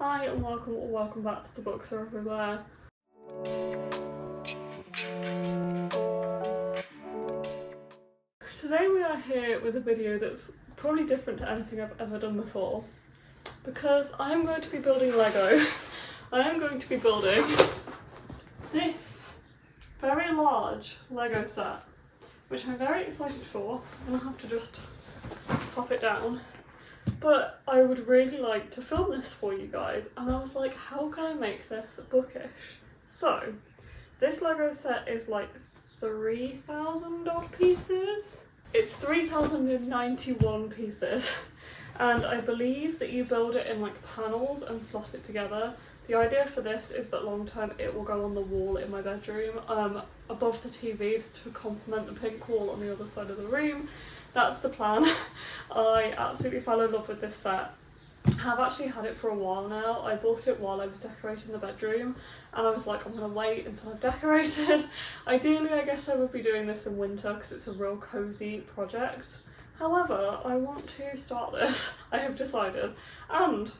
Hi and welcome or welcome back to The Books Are Everywhere. Today we are here with a video that's probably different to anything I've ever done before because I am going to be building Lego. I am going to be building this very large Lego set, which I'm very excited for. I'm going to have to just pop it down. But I would really like to film this for you guys, and I was like, how can I make this bookish? So, this Lego set is like 3,000 odd pieces. It's 3,091 pieces, and I believe that you build it in like panels and slot it together. The idea for this is that long term it will go on the wall in my bedroom, above the TVs to complement the pink wall on the other side of the room. That's the plan. I absolutely fell in love with this set. I have actually had it for a while now. I bought it while I was decorating the bedroom and I was like, I'm gonna wait until I've decorated. Ideally, I guess I would be doing this in winter because it's a real cozy project. However, I want to start this, I have decided. And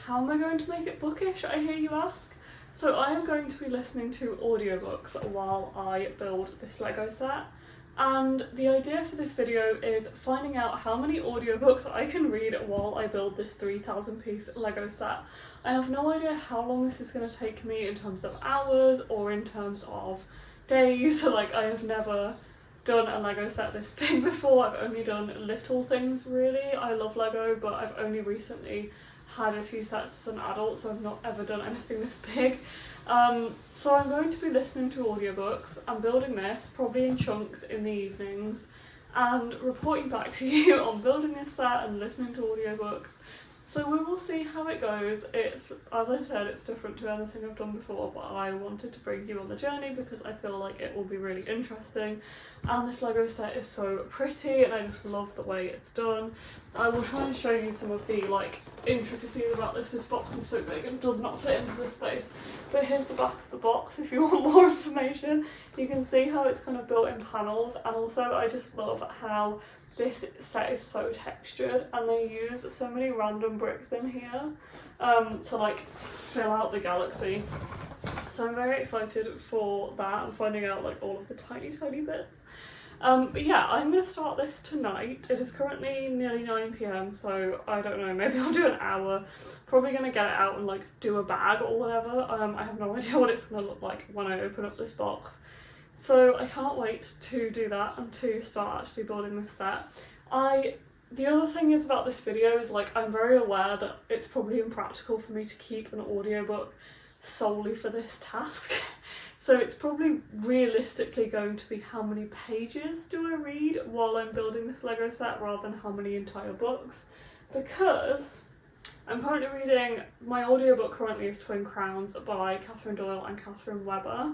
how am I going to make it bookish, I hear you ask? So I am going to be listening to audiobooks while I build this Lego set. And the idea for this video is finding out how many audiobooks I can read while I build this 3,000 piece Lego set. I have no idea how long this is going to take me in terms of hours or in terms of days. Like, I have never done a Lego set this big before. I've only done little things really. I love Lego, but I've only recently had a few sets as an adult, so I've not ever done anything this big. So I'm going to be listening to audiobooks and building this, probably in chunks in the evenings, and reporting back to you on building this set and listening to audiobooks. So we will see how it goes. It's, as I said, it's different to anything I've done before, but I wanted to bring you on the journey because I feel like it will be really interesting. And this Lego set is so pretty and I just love the way it's done. I will try and show you some of the intricacies about this. This box is so big and does not fit into this space. But here's the back of the box if you want more information. You can see how it's kind of built in panels, and also I just love how this set is so textured and they use so many random bricks in here to fill out the galaxy. So I'm very excited for that and finding out all of the tiny bits. But yeah, I'm going to start this tonight. It is currently nearly 9 PM, so I don't know, maybe I'll do an hour. Probably going to get it out and do a bag or whatever. I have no idea what it's going to look like when I open up this box. So I can't wait to do that and to start actually building this set. The other thing is about this video is I'm very aware that it's probably impractical for me to keep an audiobook solely for this task. So it's probably realistically going to be how many pages do I read while I'm building this Lego set rather than how many entire books, because I'm currently reading, my audiobook currently is Twin Crowns by Katherine Doyle and Catherine Webber.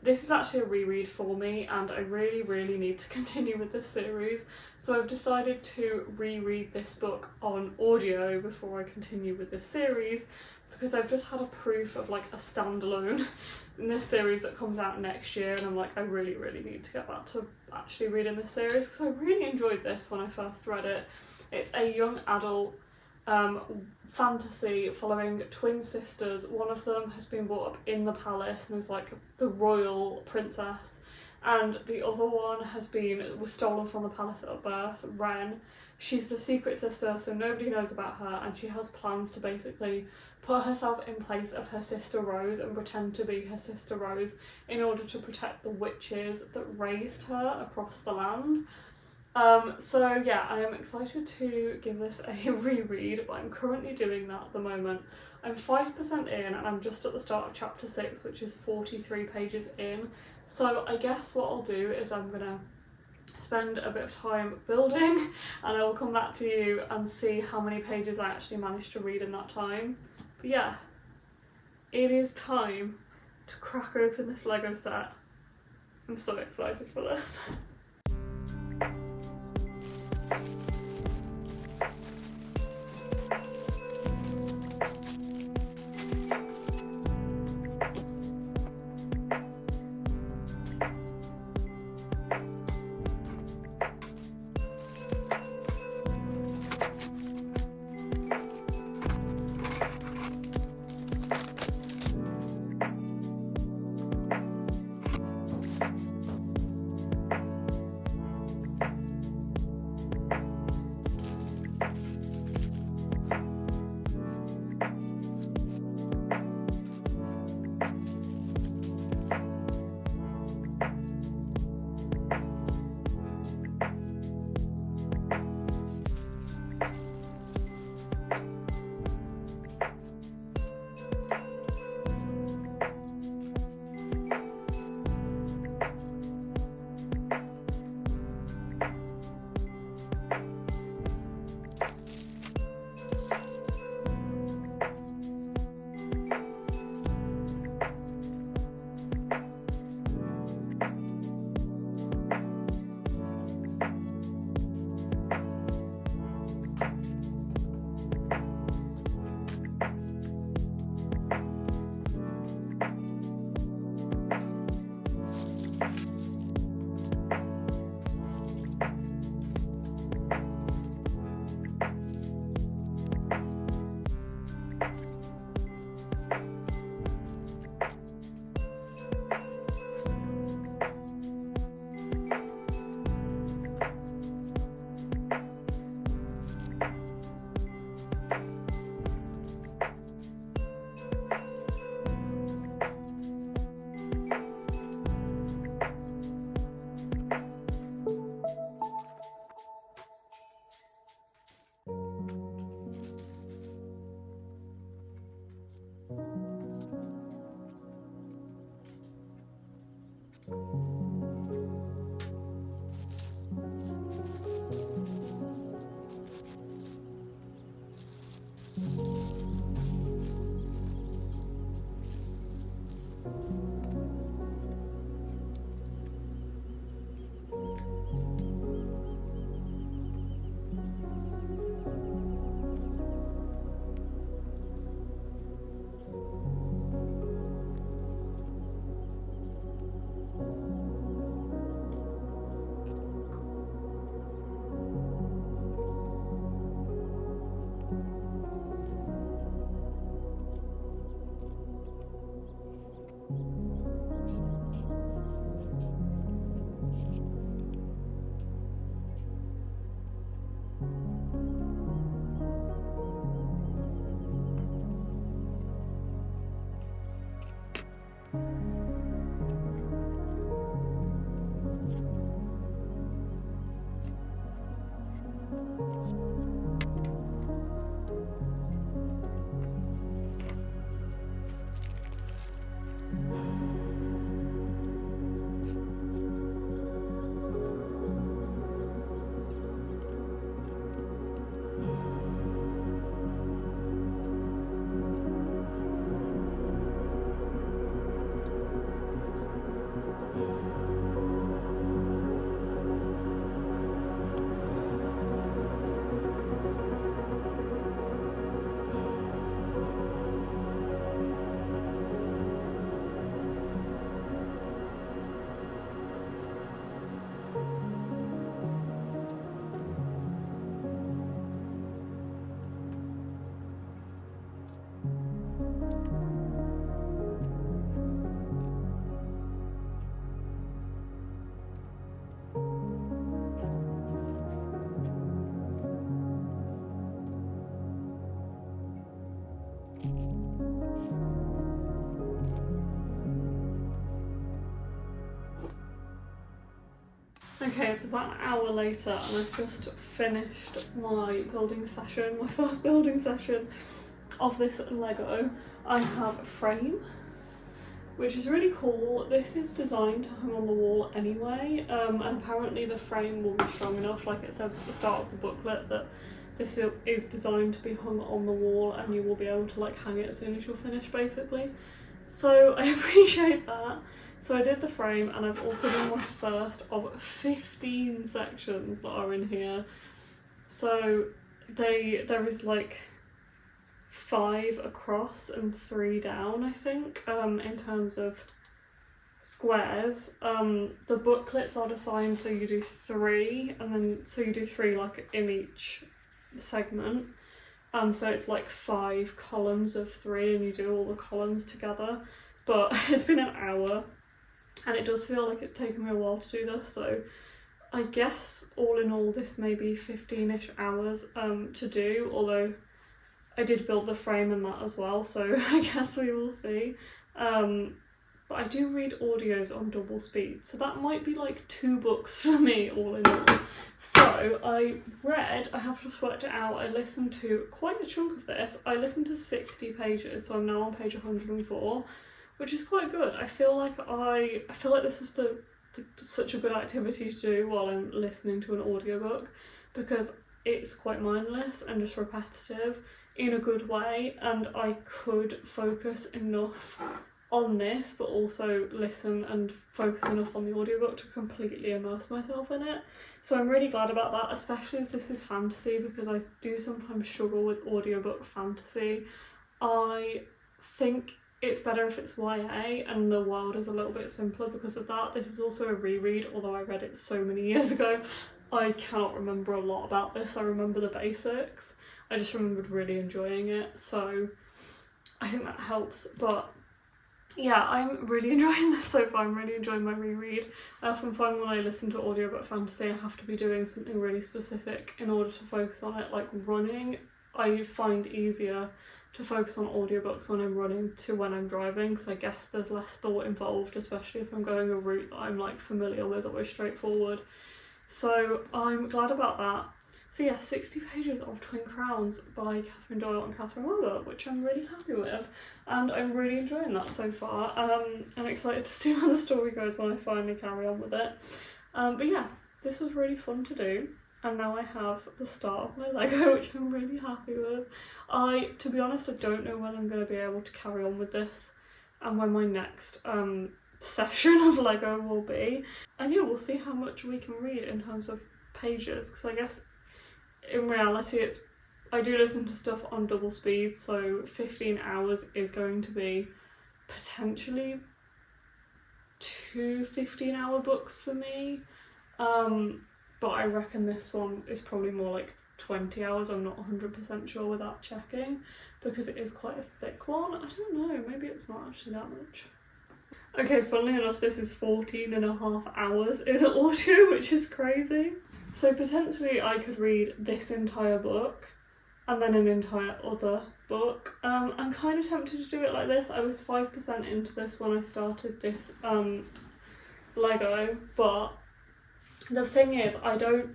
This is actually a reread for me and I really need to continue with this series, so I've decided to reread this book on audio before I continue with this series, because I've just had a proof of a standalone in this series that comes out next year, and I'm I really need to get back to actually reading this series because I really enjoyed this when I first read it. It's a young adult fantasy following twin sisters. One of them has been brought up in the palace and is the royal princess, and the other one was stolen from the palace at birth, Wynne. She's the secret sister, so nobody knows about her, and she has plans to basically put herself in place of her sister Rose and pretend to be her sister Rose in order to protect the witches that raised her across the land. So yeah, I am excited to give this a reread, but I'm currently doing that at the moment. I'm 5% in and I'm just at the start of chapter 6, which is 43 pages in. So I guess what I'll do is I'm gonna spend a bit of time building and I will come back to you and see how many pages I actually managed to read in that time. But yeah, it is time to crack open this Lego set. I'm so excited for this. Okay, it's about an hour later and I've just finished my building session, my first building session of this Lego. I have a frame, which is really cool. This is designed to hang on the wall anyway, and apparently the frame will be strong enough, like it says at the start of the booklet, that this is designed to be hung on the wall and you will be able to like hang it as soon as you're finished, basically. So I appreciate that. So I did the frame, and I've also done my first of 15 sections that are in here. So there is like 5 across and 3 down, I think, in terms of squares. The booklets are designed so you do 3, and then so you do 3 like in each segment. So it's like 5 columns of 3 and you do all the columns together. But it's been an hour and it does feel like it's taken me a while to do this, so I guess all in all this may be 15-ish hours to do, although I did build the frame and that as well, so I guess we will see. But I do read audios on double speed, so that might be like 2 books for me all in all. So I have just worked it out, I listened to quite a chunk of this. I listened to 60 pages, so I'm now on page 104, which is quite good. I feel like this was such a good activity to do while I'm listening to an audiobook, because it's quite mindless and just repetitive in a good way, and I could focus enough on this but also listen and focus enough on the audiobook to completely immerse myself in it. So I'm really glad about that, especially as this is fantasy, because I do sometimes struggle with audiobook fantasy. I think it's better if it's YA and the world is a little bit simpler because of that. This is also a reread, although I read it so many years ago. I cannot remember a lot about this. I remember the basics. I just remembered really enjoying it, so I think that helps. But yeah, I'm really enjoying this so far. I'm really enjoying my reread. I often find when I listen to audiobook fantasy I have to be doing something really specific in order to focus on it, like running. I find easier to focus on audiobooks when I'm running to when I'm driving, because I guess there's less thought involved, especially if I'm going a route that I'm like familiar with or is straightforward. So I'm glad about that. So yeah, 60 pages of Twin Crowns by Katherine Doyle and Katherine Wynne, which I'm really happy with, and I'm really enjoying that so far. I'm excited to see where the story goes when I finally carry on with it. But yeah, this was really fun to do. And now I have the start of my Lego, which I'm really happy with. To be honest, I don't know when I'm going to be able to carry on with this and when my next session of Lego will be. And yeah, we'll see how much we can read in terms of pages, because I guess in reality I do listen to stuff on double speed, so 15 hours is going to be potentially 2 15-hour books for me, but I reckon this one is probably more like 20 hours. I'm not 100% sure without checking, because it is quite a thick one. I don't know, maybe it's not actually that much. Okay, funnily enough, this is 14.5 hours in audio, which is crazy. So potentially I could read this entire book and then an entire other book. I'm kind of tempted to do it like this. I was 5% into this when I started this Lego, but the thing is, I don't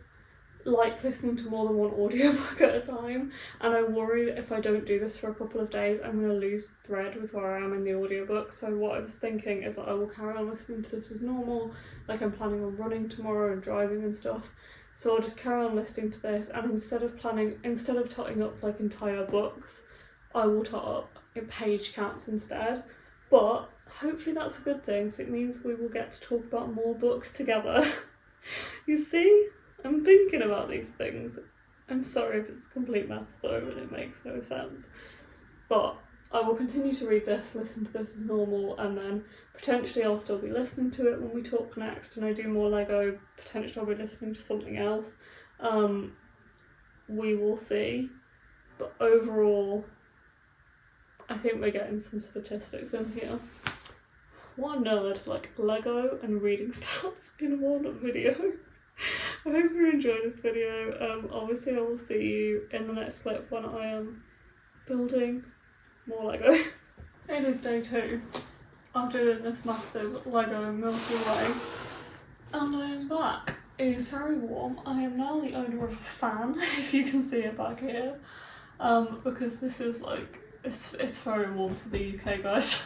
like listening to more than one audiobook at a time, and I worry that if I don't do this for a couple of days, I'm going to lose thread with where I am in the audiobook. So what I was thinking is that I will carry on listening to this as normal, like I'm planning on running tomorrow and driving and stuff. So I'll just carry on listening to this, and instead of totting up like entire books, I will tot up in page counts instead. But hopefully that's a good thing, so it means we will get to talk about more books together. You see? I'm thinking about these things. I'm sorry if it's a complete mess though and it makes no sense. But I will continue to read this, listen to this as normal, and then potentially I'll still be listening to it when we talk next and I do more Lego. Potentially I'll be listening to something else. We will see. But overall, I think we're getting some statistics in here. What a nerd, like Lego and reading stats in one video. I hope you enjoyed this video. Obviously I will see you in the next clip when I am building more Lego. It is day 2 of doing this massive Lego Milky Way, and I am back. It is very warm. I am now the owner of a fan, if you can see it back here, because this is like, it's very warm for the UK, guys.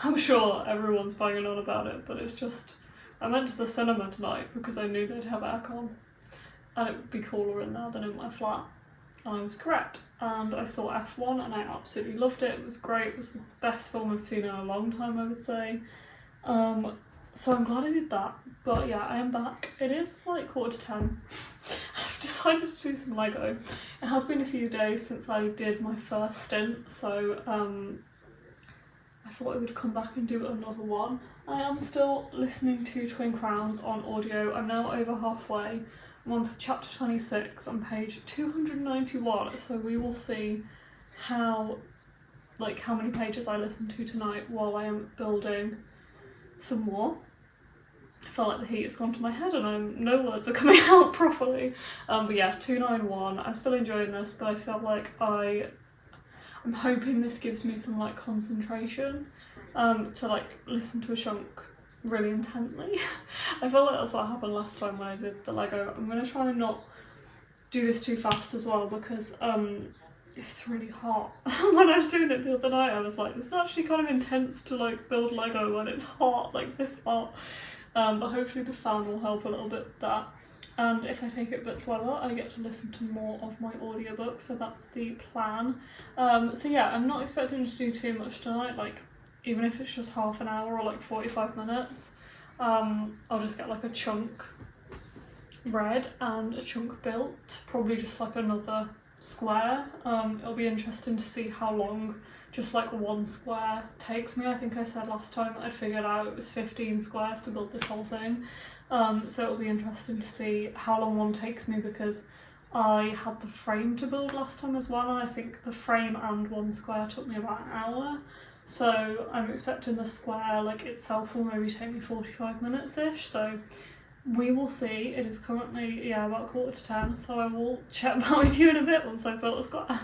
I'm sure everyone's banging on about it, but it's just, I went to the cinema tonight because I knew they'd have aircon and it would be cooler in there than in my flat, and I was correct. And I saw F1 and I absolutely loved it. It was great. It was the best film I've seen in a long time, I would say. So I'm glad I did that. But yeah, I am back. It is like 10:15. I've decided to do some Lego. It has been a few days since I did my first stint, so I thought I would come back and do another one. I am still listening to Twin Crowns on audio. I'm now over halfway. I'm on chapter 26 on page 291, so we will see how many pages I listen to tonight while I am building some more. I feel like the heat has gone to my head and no words are coming out properly. But yeah, 291. I'm still enjoying this, but I feel like I'm hoping this gives me some concentration to listen to a chunk really intently. I feel like that's what happened last time when I did the Lego. I'm going to try and not do this too fast as well, because it's really hot. When I was doing it the other night, I was like, this is actually kind of intense to build Lego when it's hot, this hot. But hopefully the fan will help a little bit with that. And if I take it a bit slower, I get to listen to more of my audiobook, so that's the plan. So yeah, I'm not expecting to do too much tonight, even if it's just half an hour or 45 minutes. I'll just get a chunk read and a chunk built, probably just another square. It'll be interesting to see how long just one square takes me. I think I said last time I'd figured out it was 15 squares to build this whole thing. So it'll be interesting to see how long one takes me, because I had the frame to build last time as well, and I think the frame and one square took me about an hour. So I'm expecting the square itself will maybe take me 45 minutes-ish, so we will see. It is currently, about 10:15, so I will chat back with you in a bit once I've built a square.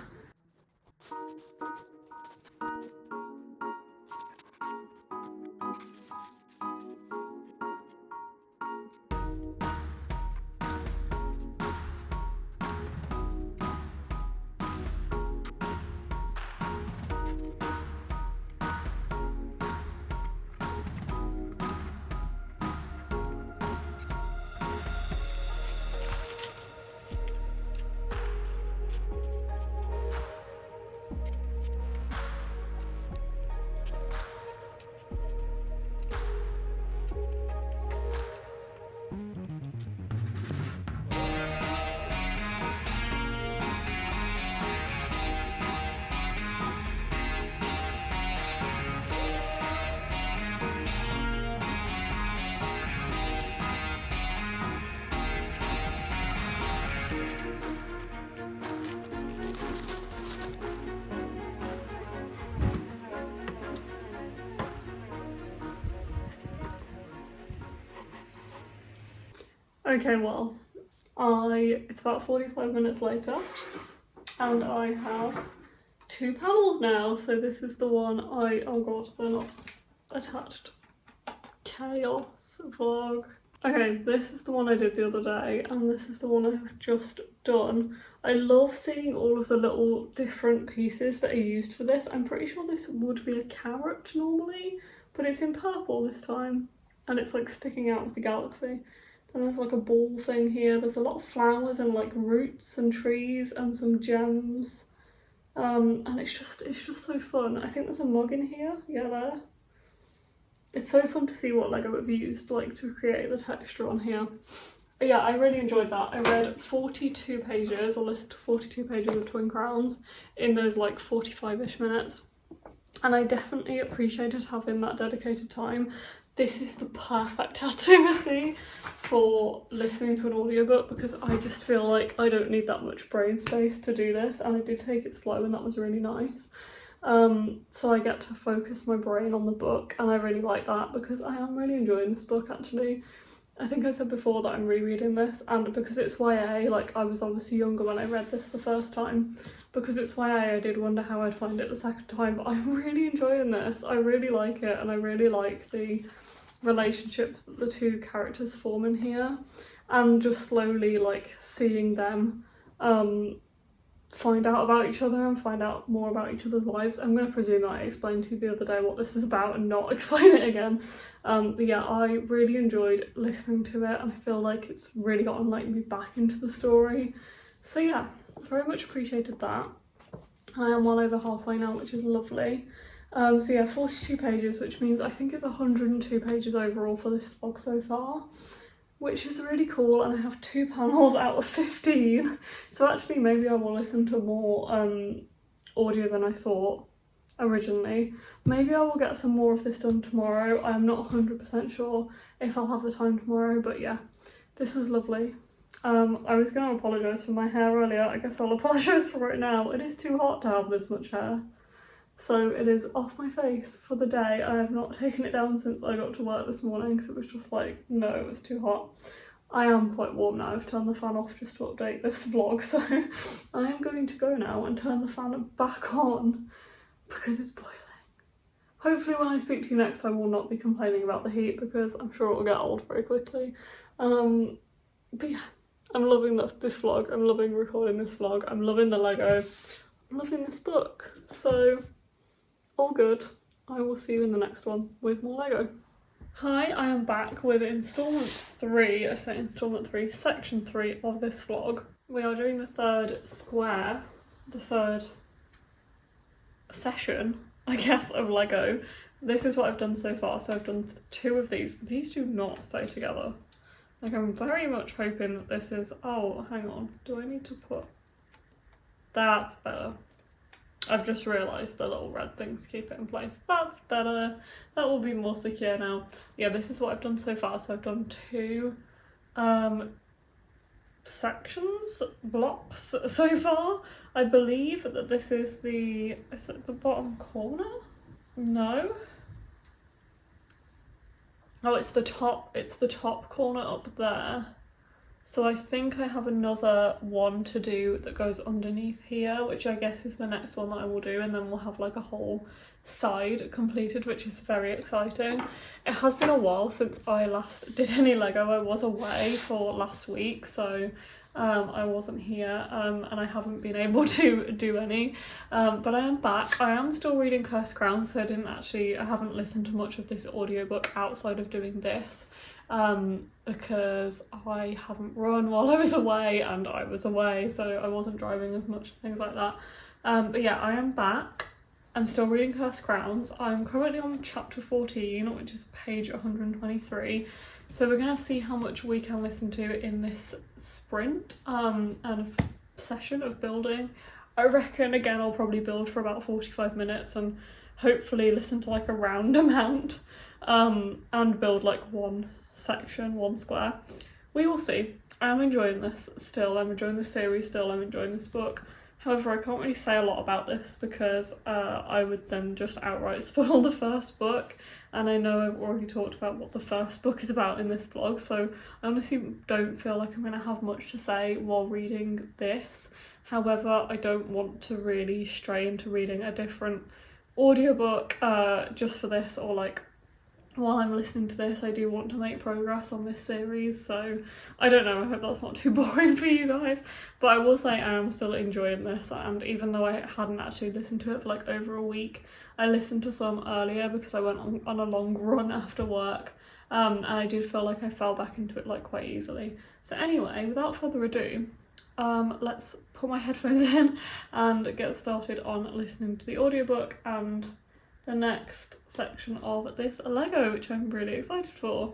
Okay, well, it's about 45 minutes later and I have 2 panels now. So this is the one oh god, they're not attached. Chaos vlog. Okay, this is the one I did the other day and this is the one I've just done. I love seeing all of the little different pieces that are used for this. I'm pretty sure this would be a carrot normally, but it's in purple this time and it's like sticking out of the galaxy. And there's like a ball thing here. There's a lot of flowers and like roots and trees and some gems. And it's just so fun. I think there's a mug in here. Yeah, there. It's so fun to see what Lego have used like to create the texture on here. But yeah, I really enjoyed that. I read 42 pages or listened to 42 pages of Twin Crowns in those like 45-ish minutes. And I definitely appreciated having that dedicated time. This is the perfect activity for listening to an audiobook because I just feel like I don't need that much brain space to do this, and I did take it slow and that was really nice. So I get to focus my brain on the book and I really like that because I am really enjoying this book actually. I think I said before that I'm rereading this, and because it's YA, like I was obviously younger when I read this the first time. Because it's YA, I did wonder how I'd find it the second time, but I'm really enjoying this. I really like it and I really like the relationships that the two characters form in here, and just slowly like seeing them find out about each other and find out more about each other's lives. I'm going to presume that I explained to you the other day what this is about and not explain it again. But yeah, I really enjoyed listening to it and I feel like it's really gotten like me back into the story. So yeah, very much appreciated that. I am well over halfway now, which is lovely. So yeah, 42 pages, which means I think it's 102 pages overall for this vlog so far, which is really cool, and I have 2 panels out of 15. So actually maybe I will listen to more audio than I thought originally. Maybe I will get some more of this done tomorrow. I'm not 100% sure if I'll have the time tomorrow, but yeah, this was lovely. I was going to apologise for my hair earlier. I guess I'll apologise for it now. It is too hot to have this much hair. So it is off my face for the day. I have not taken it down since I got to work this morning because it was just like, no, it was too hot. I am quite warm now. I've turned the fan off just to update this vlog, so I am going to go now and turn the fan back on because it's boiling. Hopefully when I speak to you next I will not be complaining about the heat because I'm sure it will get old very quickly. But yeah, I'm loving this vlog. I'm loving recording this vlog. I'm loving the Lego. I'm loving this book. So all good. I will see you in the next one with more Lego. Hi, I am back with instalment 3, I say instalment 3, section 3 of this vlog. We are doing the third square, the third session, I guess, of Lego. This is what I've done so far. So I've done 2 of these. These do not stay together. Like, I'm very much hoping that this is, oh, hang on, do I need to put, that's better. I've just realised the little red things keep it in place. That's better. That will be more secure now. Yeah, this is what I've done so far. So I've done 2 sections, blocks so far. I believe that this is it the bottom corner? No. Oh, it's the top corner up there. So I think I have another one to do that goes underneath here, which I guess is the next one that I will do, and then we'll have like a whole side completed, which is very exciting. It has been a while since I last did any Lego. I was away for last week, so I wasn't here, and I haven't been able to do any, but I am back. I am still reading Cursed Crowns, so I haven't listened to much of this audiobook outside of doing this. Because I haven't run while I was away, and I was away, so I wasn't driving as much, things like that. But yeah, I am back. I'm still reading Cursed Crowns. I'm currently on chapter 14, which is page 123. So we're gonna see how much we can listen to in this sprint and session of building. I reckon, again, I'll probably build for about 45 minutes and hopefully listen to like a round amount, and build like one section, one square. We will see. I am enjoying this still. I'm enjoying the series still. I'm enjoying this book. However, I can't really say a lot about this because I would then just outright spoil the first book, and I know I've already talked about what the first book is about in this vlog, so I honestly don't feel like I'm going to have much to say while reading this. However, I don't want to really stray into reading a different audiobook just for this, or like while I'm listening to this. I do want to make progress on this series, so I don't know, I hope that's not too boring for you guys, but I will say I am still enjoying this, and even though I hadn't actually listened to it for like over a week, I listened to some earlier because I went on a long run after work, and I did feel like I fell back into it like quite easily. So anyway, without further ado, let's put my headphones in and get started on listening to the audiobook and the next section of this Lego, which I'm really excited for.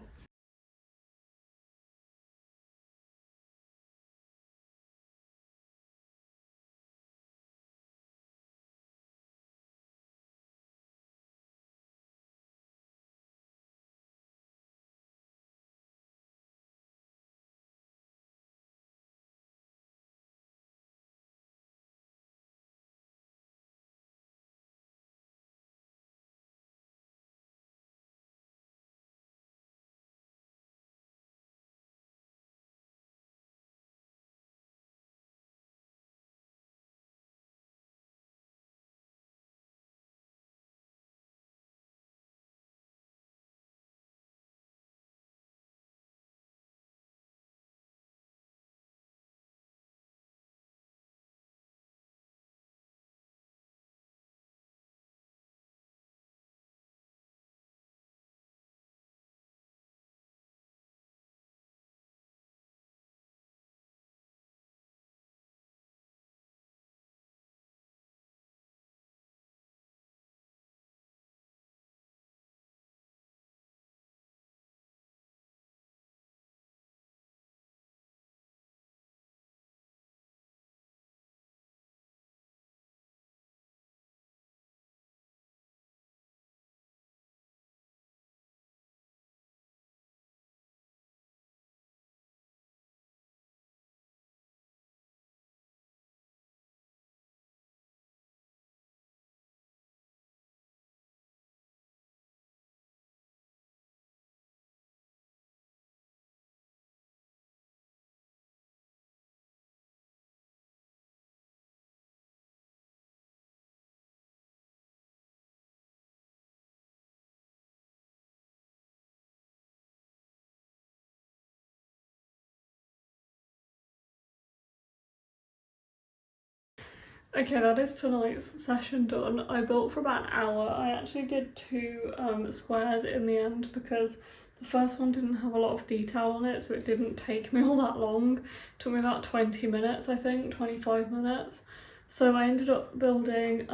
Okay, that is tonight's session done. I built for about an hour. I actually did 2 squares in the end because the first one didn't have a lot of detail on it, so it didn't take me all that long. It took me about 20 minutes, I think, 25 minutes. So I ended up building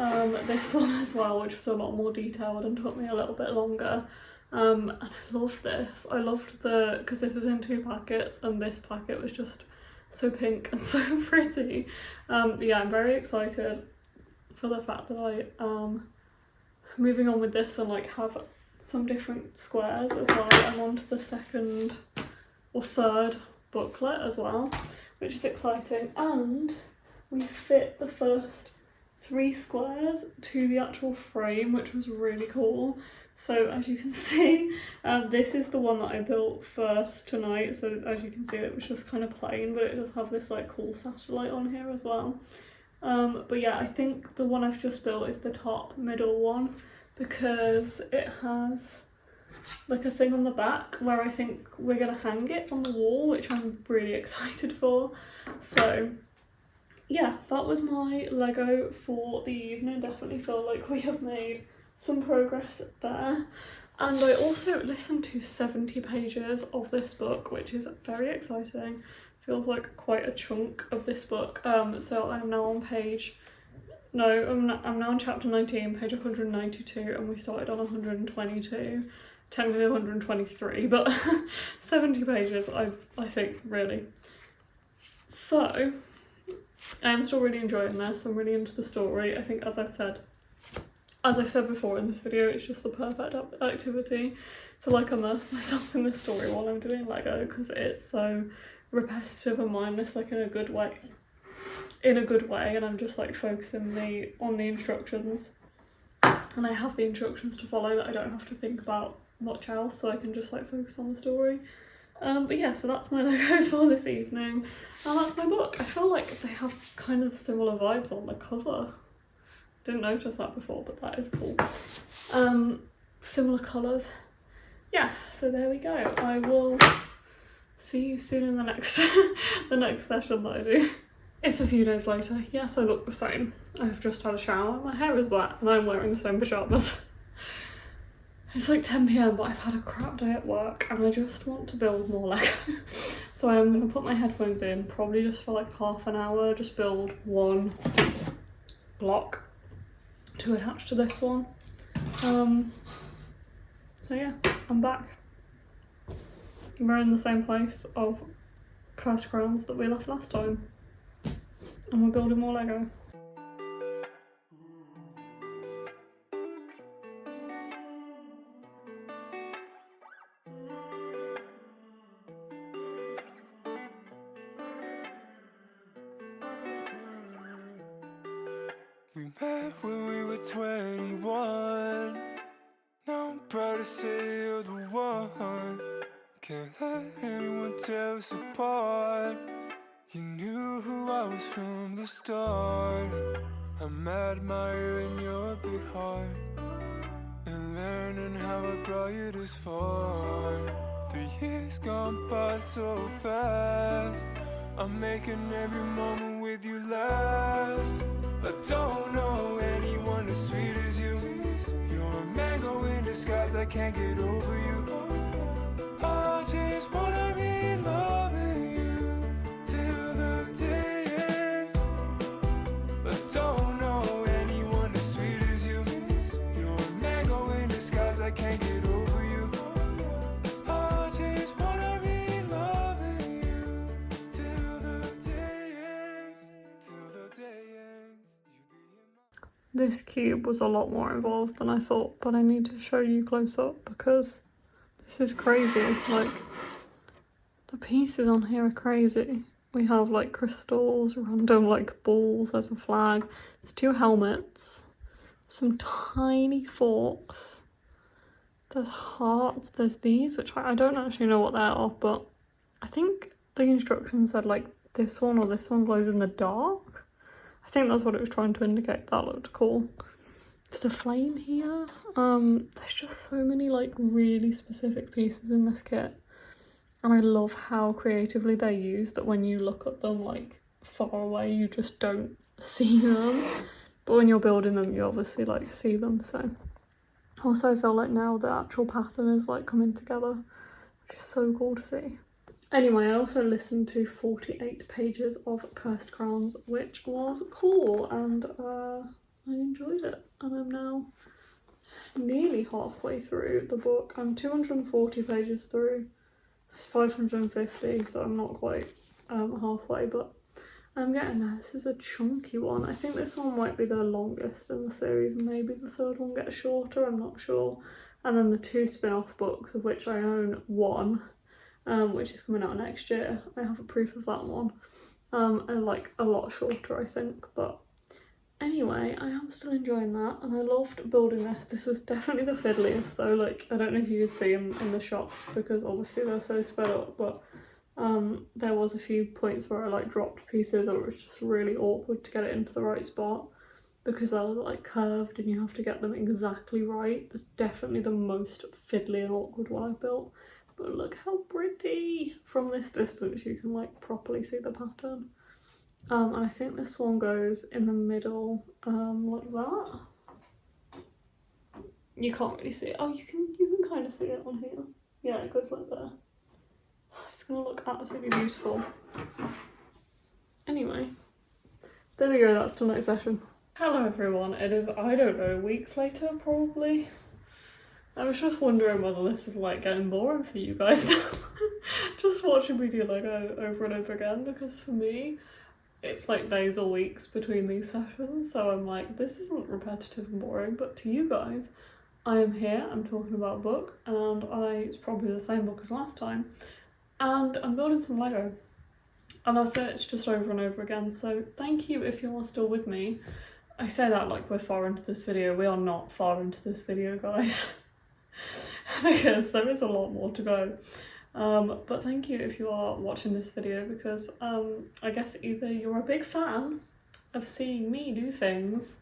this one as well, which was a lot more detailed and took me a little bit longer. And I loved this. I loved because this was in 2 packets, and this packet was just so pink and so pretty. Yeah, I'm very excited for the fact that I am moving on with this and like have some different squares as well. I'm on to the 2nd or 3rd booklet as well, which is exciting, and we fit the first 3 squares to the actual frame, which was really cool. So as you can see, this is the one that I built first tonight. So as you can see, it was just kind of plain, but it does have this like cool satellite on here as well. But yeah, I think the one I've just built is the top middle one because it has like a thing on the back where I think we're gonna hang it on the wall, which I'm really excited for. So yeah, that was my Lego for the evening. Definitely feel like we have made some progress there. And I also listened to 70 pages of this book, which is very exciting. Feels like quite a chunk of this book. So I'm now on I'm now on chapter 19, page 192, and we started on 122. Technically 123, but 70 pages, I think, really. So I'm still really enjoying this. I'm really into the story. I think, as I've said before in this video, it's just the perfect activity to like immerse myself in the story while I'm doing Lego, because it's so repetitive and mindless, like in a good way. in a good way, and I'm just like focusing on the instructions, and I have the instructions to follow that I don't have to think about much else, so I can just like focus on the story. But yeah, so that's my Lego for this evening, and that's my book. I feel like they have kind of similar vibes on the cover. Didn't notice that before, but that is cool. Similar colours. Yeah, so there we go. I will see you soon in the next the next session that I do. It's a few days later. Yes, I look the same. I've just had a shower, my hair is wet, and I'm wearing the same pyjamas. It's like 10 PM, but I've had a crap day at work and I just want to build more Lego. So I'm going to put my headphones in, probably just for like half an hour, just build one block to attach to this one. So yeah, I'm back. We're in the same place of Cursed Crowns that we left last time. And we're building more Lego. We met when we were 21. Now I'm proud to say you're the one. Can't let anyone tear us apart. You knew who I was from the start. I'm admiring your big heart and learning how I brought you this far. 3 years gone by so fast. I'm making every moment with you last. I don't know anyone as sweet as you. You're a mango in disguise, I can't get over you. I just wanna be loving you till the day ends. I don't know anyone as sweet as you. You're a mango in disguise, I can't get over you. I just wanna be loving you till the day ends. Till the day ends. This cube was a lot more involved than I thought, but I need to show you close up because this is crazy. Like, the pieces on here are crazy. We have like crystals, random like balls, there's a flag, there's 2 helmets, some tiny forks, there's hearts, there's these, which I don't actually know what they are, but I think the instructions said like this one or this one glows in the dark. I think that's what it was trying to indicate. That looked cool. There's a flame here. There's just so many like really specific pieces in this kit. And I love how creatively they're used, that when you look at them like far away, you just don't see them. But when you're building them, you obviously like see them. So also I feel like now the actual pattern is like coming together, which is so cool to see. Anyway, I also listened to 48 pages of Cursed Crowns, which was cool, and I enjoyed it. And I'm now nearly halfway through the book. I'm 240 pages through. It's 550, so I'm not quite halfway, but I'm getting there. This is a chunky one. I think this one might be the longest in the series. Maybe the third one gets shorter, I'm not sure. And then the 2 spin-off books, of which I own 1. Which is coming out next year. I have a proof of that one. And like a lot shorter, I think, but anyway, I am still enjoying that, and I loved building this. This was definitely the fiddliest, so like I don't know if you could see them in the shots because obviously they're so sped up, but there was a few points where I like dropped pieces, or it was just really awkward to get it into the right spot because they're like curved and you have to get them exactly right. It's definitely the most fiddly and awkward one I've built. But look how pretty! From this distance you can like properly see the pattern. And I think this one goes in the middle, like that. You can't really see it. Oh, you can kind of see it on here. Yeah, it goes like there. It's gonna look absolutely beautiful. Anyway, there we go, that's tonight's session. Hello everyone, it is, I don't know, weeks later probably. I was just wondering whether this is like getting boring for you guys now. Just watching me do Lego over and over again, because for me, it's like days or weeks between these sessions, so I'm like, this isn't repetitive and boring, but to you guys, I am here, I'm talking about a book, and it's probably the same book as last time, and I'm building some Lego. and I say it's just over and over again, so thank you if you are still with me. I say that like we're far into this video. We are not far into this video, guys. Because there is a lot more to go. But thank you if you are watching this video, because I guess either you're a big fan of seeing me do things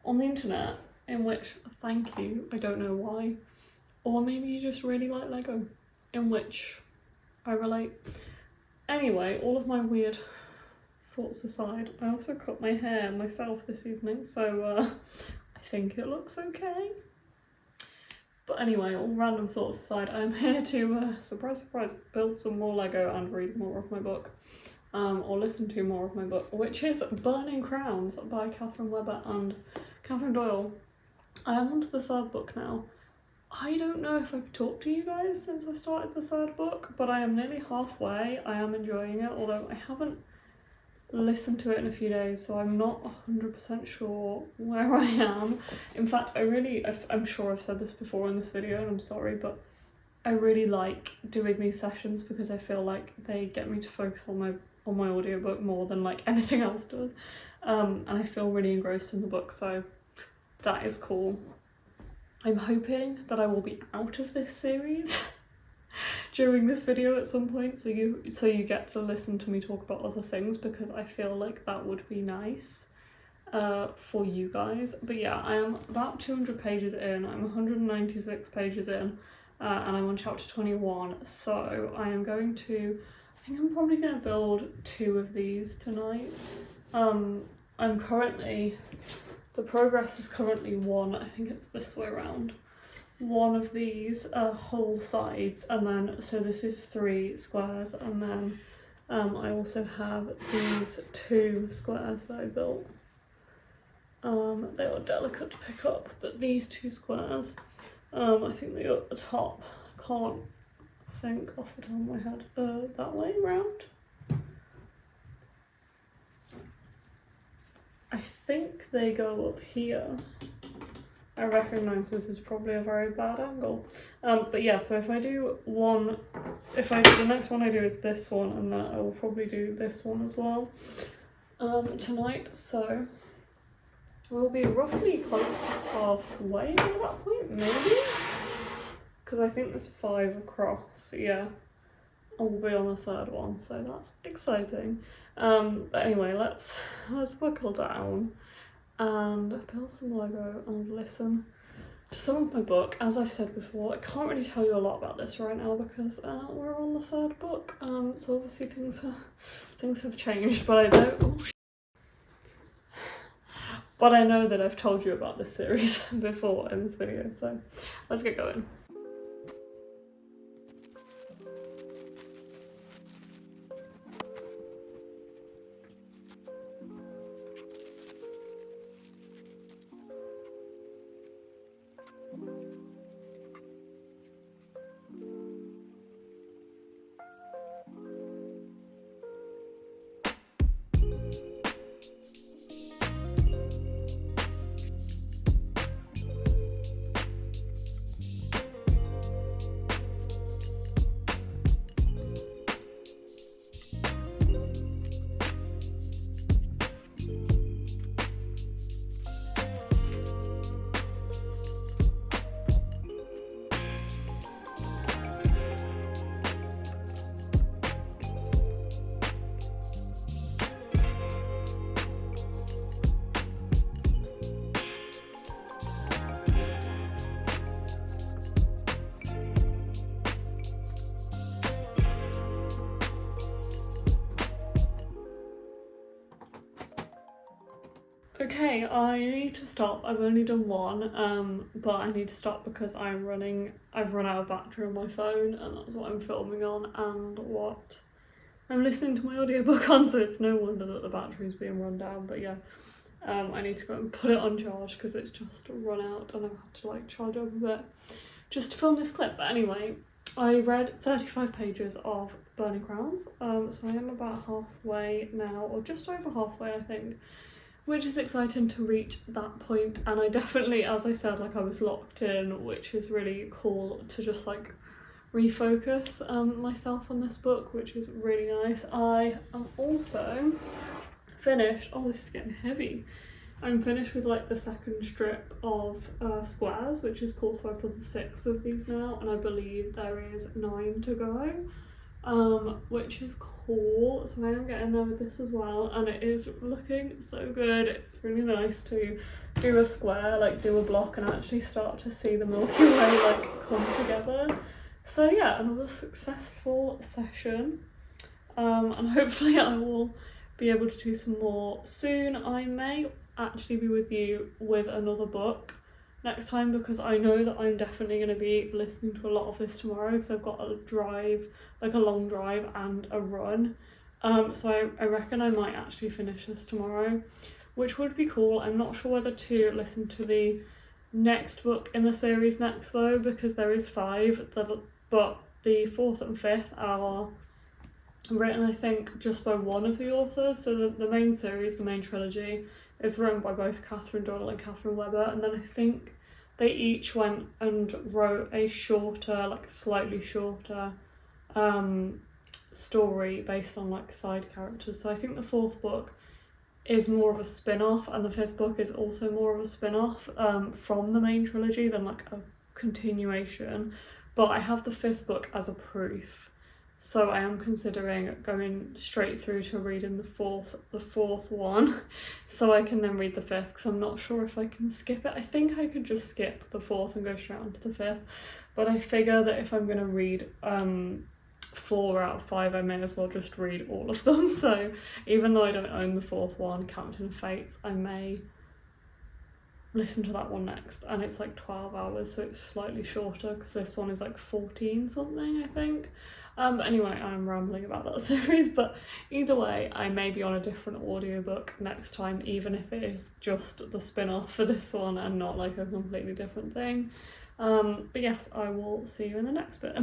on the internet, in which thank you, I don't know why, or maybe you just really like Lego, in which I relate. Anyway, all of my weird thoughts aside, I also cut my hair myself this evening, so I think it looks okay. But anyway, all random thoughts aside, I'm here to, surprise surprise, build some more Lego and read more of my book, or listen to more of my book, which is Burning Crowns by Katherine and Catherine Doyle. I am on to the third book now. I don't know if I've talked to you guys since I started the third book, but I am nearly halfway. I am enjoying it, although I haven't listened to it in a few days, so I'm not 100% sure where I am. In fact, I'm sure I've said this before in this video, and I'm sorry, but I really like doing these sessions because I feel like they get me to focus on my audiobook more than like anything else does, and I feel really engrossed in the book, so that is cool. I'm hoping that I will be out of this series during this video at some point, so you get to listen to me talk about other things, because I feel like that would be nice for you guys. But yeah, I am about 200 pages in. I'm 196 pages in, and I'm on chapter 21, so I think I'm probably going to build 2 of these tonight. The progress is currently one, I think it's this way around, one of these whole sides, and then, so this is 3 squares, and then I also have these 2 squares that I built. They were delicate to pick up, but these 2 squares, I think they are at the top. I can't think off the top of my head. That way round? I think they go up here. I recognise this is probably a very bad angle. But yeah, so if I do the next one I do is this one, and then I will probably do this one as well tonight, so we'll be roughly close to halfway at that point, maybe? Because I think there's 5 across, yeah. I'll be on the 3rd one, so that's exciting. But anyway, let's buckle down and build some Lego and listen to some of my book. As I've said before, I can't really tell you a lot about this right now because we're on the 3rd book, so obviously things have changed, but I know that I've told you about this series before in this video, so let's get going. Okay, I need to stop. I've only done one, but I need to stop because I've run out of battery on my phone, and that's what I'm filming on and what I'm listening to my audiobook on, so it's no wonder that the battery's being run down. But yeah, I need to go and put it on charge because it's just run out and I've had to like charge up a bit just to film this clip. But anyway, I read 35 pages of Burning Crowns, so I am about halfway now, or just over halfway I think, which is exciting to reach that point. And I definitely, as I said, like I was locked in, which is really cool to just like refocus myself on this book, which is really nice. I am also finished, oh this is getting heavy, I'm finished with like the second strip of squares, which is cool, so I've done 6 of these now, and I believe there is 9 to go, which is cool. So I am getting there with this as well, and it is looking so good. It's really nice to do a square, like do a block, and actually start to see the Milky Way like come together. So yeah, another successful session, and hopefully I will be able to do some more soon. I may actually be with you with another book next time, because I know that I'm definitely going to be listening to a lot of this tomorrow, because I've got a drive, like a long drive and a run, so I reckon I might actually finish this tomorrow, which would be cool. I'm not sure whether to listen to the next book in the series next though, because there is 5, but the 4th and 5th are written, I think, just by one of the authors. So the main series, the main trilogy, is written by both Katherine Doyle and Katherine Webber, and then I think they each went and wrote a shorter, like slightly shorter story based on like side characters. So I think the 4th book is more of a spin-off, and the 5th book is also more of a spin-off from the main trilogy than like a continuation. But I have the 5th book as a proof, so I am considering going straight through to reading the fourth one, so I can then read the 5th, because I'm not sure if I can skip it. I think I could just skip the 4th and go straight on to the 5th, but I figure that if I'm going to read 4 out of 5, I may as well just read all of them. So even though I don't own the 4th one, Captain of Fates, I may listen to that one next, and it's like 12 hours, so it's slightly shorter, because this one is like 14 something, I think. Anyway, I'm rambling about that series, but either way, I may be on a different audiobook next time, even if it is just the spin-off for this one and not like a completely different thing. But yes, I will see you in the next bit.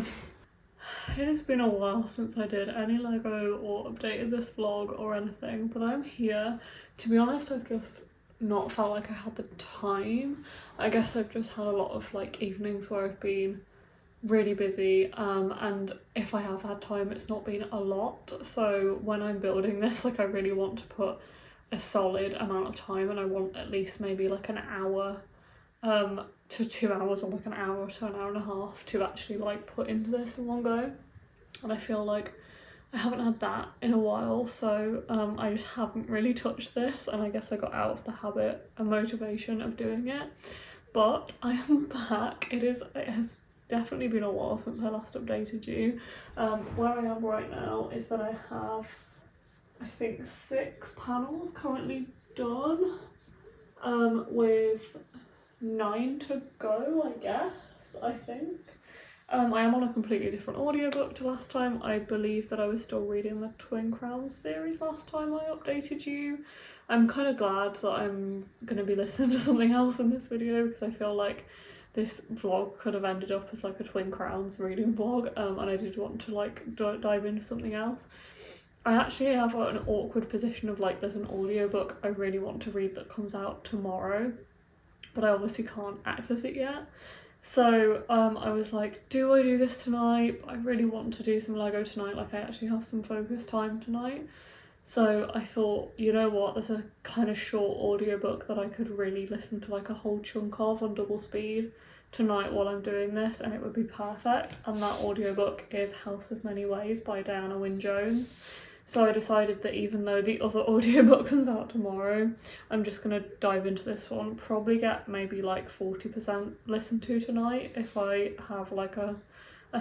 It has been a while since I did any Lego or updated this vlog or anything, but I'm here. To be honest, I've just not felt like I had the time. I guess I've just had a lot of like evenings where I've been really busy, and if I have had time, it's not been a lot. So when I'm building this, like I really want to put a solid amount of time, and I want at least maybe like an hour to 2 hours, or like an hour to an hour and a half to actually like put into this in one go, and I feel like I haven't had that in a while, so I just haven't really touched this, and I guess I got out of the habit and motivation of doing it. But I am back. It has definitely been a while since I last updated you. Where I am right now is that I have, I think, 6 panels currently done, with 9 to go, I guess, I think. I am on a completely different audiobook to last time. I believe that I was still reading the Twin Crowns series last time I updated you. I'm kind of glad that I'm going to be listening to something else in this video, because I feel like this vlog could have ended up as like a Twin Crowns reading vlog, and I did want to like dive into something else. I actually have an awkward position of like, there's an audiobook I really want to read that comes out tomorrow, but I obviously can't access it yet. So I was like, do I do this tonight? I really want to do some Lego tonight, like I actually have some focus time tonight. So I thought, you know what, there's a kind of short audiobook that I could really listen to like a whole chunk of on double speed tonight while I'm doing this, and it would be perfect. And that audiobook is House of Many Ways by Dianna Wynne Jones. So I decided that even though the other audiobook comes out tomorrow, I'm just going to dive into this one, probably get maybe like 40% listened to tonight if I have like a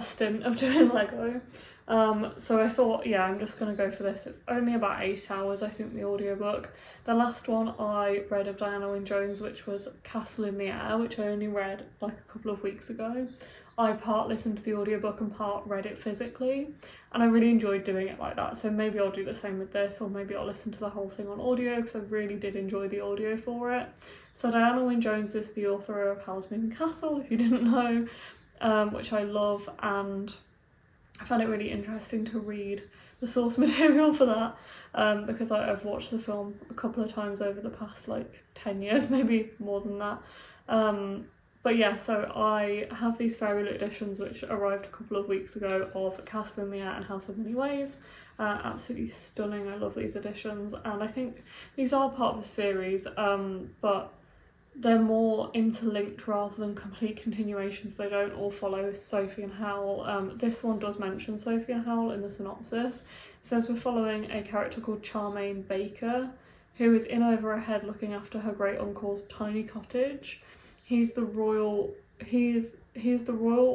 stint of doing Lego. So I thought, yeah, I'm just going to go for this. It's only about 8 hours, I think, the audiobook. The last one I read of Dianna Wynne Jones, which was Castle in the Air, which I only read like a couple of weeks ago. I part listened to the audiobook and part read it physically, and I really enjoyed doing it like that. So maybe I'll do the same with this, or maybe I'll listen to the whole thing on audio, because I really did enjoy the audio for it. So Dianna Wynne Jones is the author of Howl's Moving Castle, if you didn't know, which I love, and I found it really interesting to read the source material for that, because I've watched the film a couple of times over the past like 10 years, maybe more than that. But yeah, so I have these fairy lit editions which arrived a couple of weeks ago of Castle in the Air and House of Many Ways. Absolutely stunning. I love these editions, and I think these are part of the series, but they're more interlinked rather than complete continuations. They don't all follow Sophie and Howl. This one does mention Sophie and Howl in the synopsis. It says we're following a character called Charmaine Baker, who is in over her head looking after her great uncle's tiny cottage. He's the royal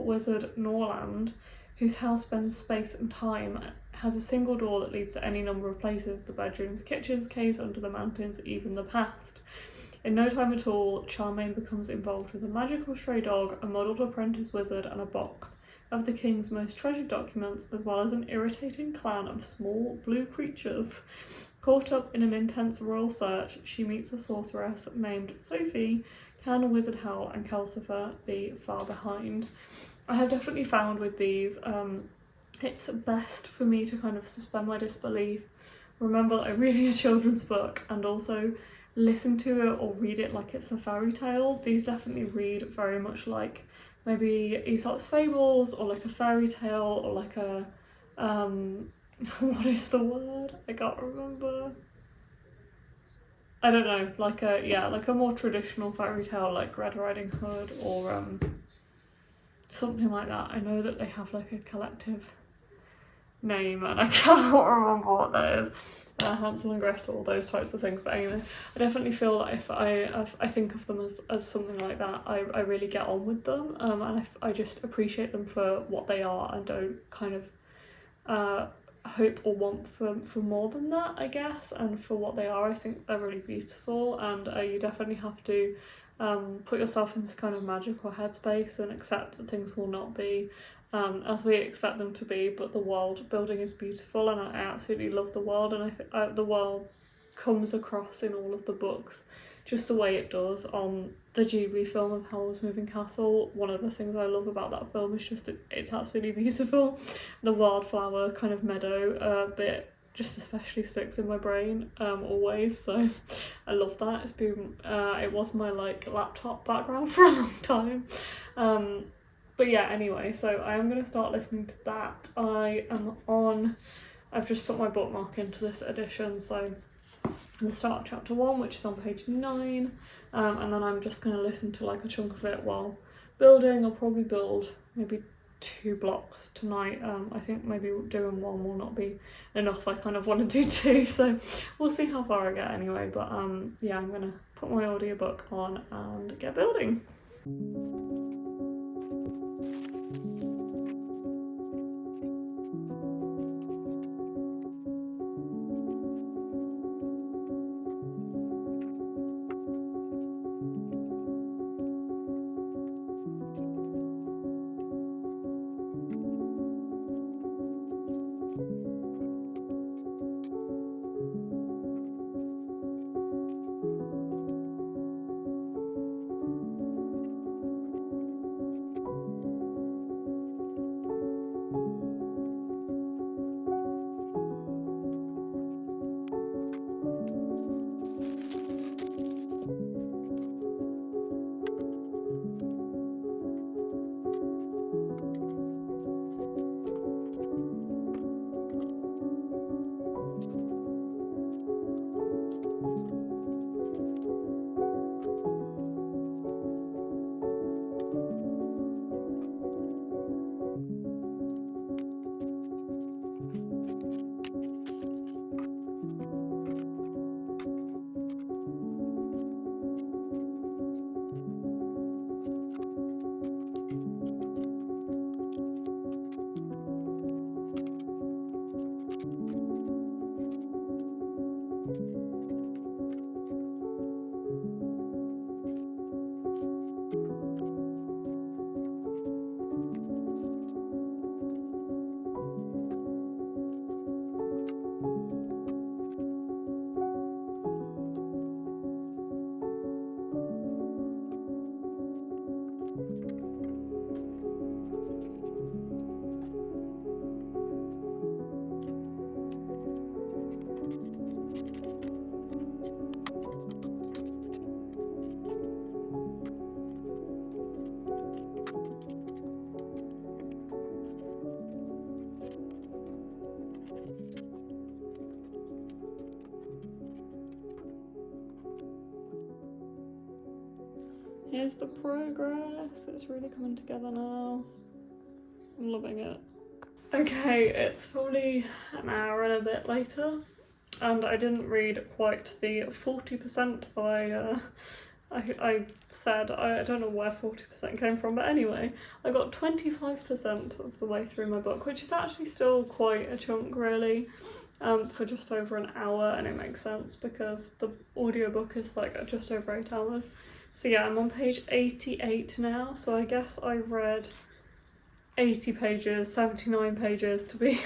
wizard Norland, whose house bends space and time, has a single door that leads to any number of places: the bedrooms, kitchens, caves under the mountains, even the past. In no time at all, Charmaine becomes involved with a magical stray dog, a muddled apprentice wizard, and a box of the king's most treasured documents, as well as an irritating clan of small blue creatures. Caught up in an intense royal search, she meets a sorceress named Sophie. Can Wizard Howl and Calcifer be far behind? I have definitely found with these, it's best for me to kind of suspend my disbelief, remember that I'm reading a children's book, and also listen to it or read it like it's a fairy tale. These definitely read very much like maybe Aesop's Fables, or like a fairy tale, or like a what is the word? I can't remember. I don't know, like a more traditional fairy tale like Red Riding Hood, or something like that. I know that they have like a collective name and I cannot remember what that is. Hansel and Gretel, those types of things. But anyway, I definitely feel that if I think of them as something like that, I really get on with them, and I just appreciate them for what they are, and don't kind of hope or want for more than that, I guess. And for what they are, I think they're really beautiful, and you definitely have to put yourself in this kind of magical headspace and accept that things will not be as we expect them to be, but the world building is beautiful, and I absolutely love the world, and I think the world comes across in all of the books just the way it does on the Ghibli film of Howl's Moving Castle. One of the things I love about that film is just it's absolutely beautiful. The wildflower kind of meadow bit just especially sticks in my brain always, so I love that. It's been it was my like laptop background for a long time. But yeah, anyway, so I am going to start listening to that. I've just put my bookmark into this edition, so the start of chapter 1, which is on page 9, and then I'm just going to listen to like a chunk of it while building. I'll probably build maybe 2 blocks tonight. I think maybe doing 1 will not be enough. I kind of want to do 2, so we'll see how far I get anyway. But yeah, I'm going to put my audiobook on and get building. is the progress. It's really coming together now. I'm loving it. Okay, it's probably an hour and a bit later, and I didn't read quite the 40% I said. I don't know where 40% came from, but anyway, I got 25% of the way through my book, which is actually still quite a chunk, really, for just over an hour, and it makes sense because the audiobook is like just over 8 hours. So yeah, I'm on page 88 now, so I guess I've read 80 pages, 79 pages to be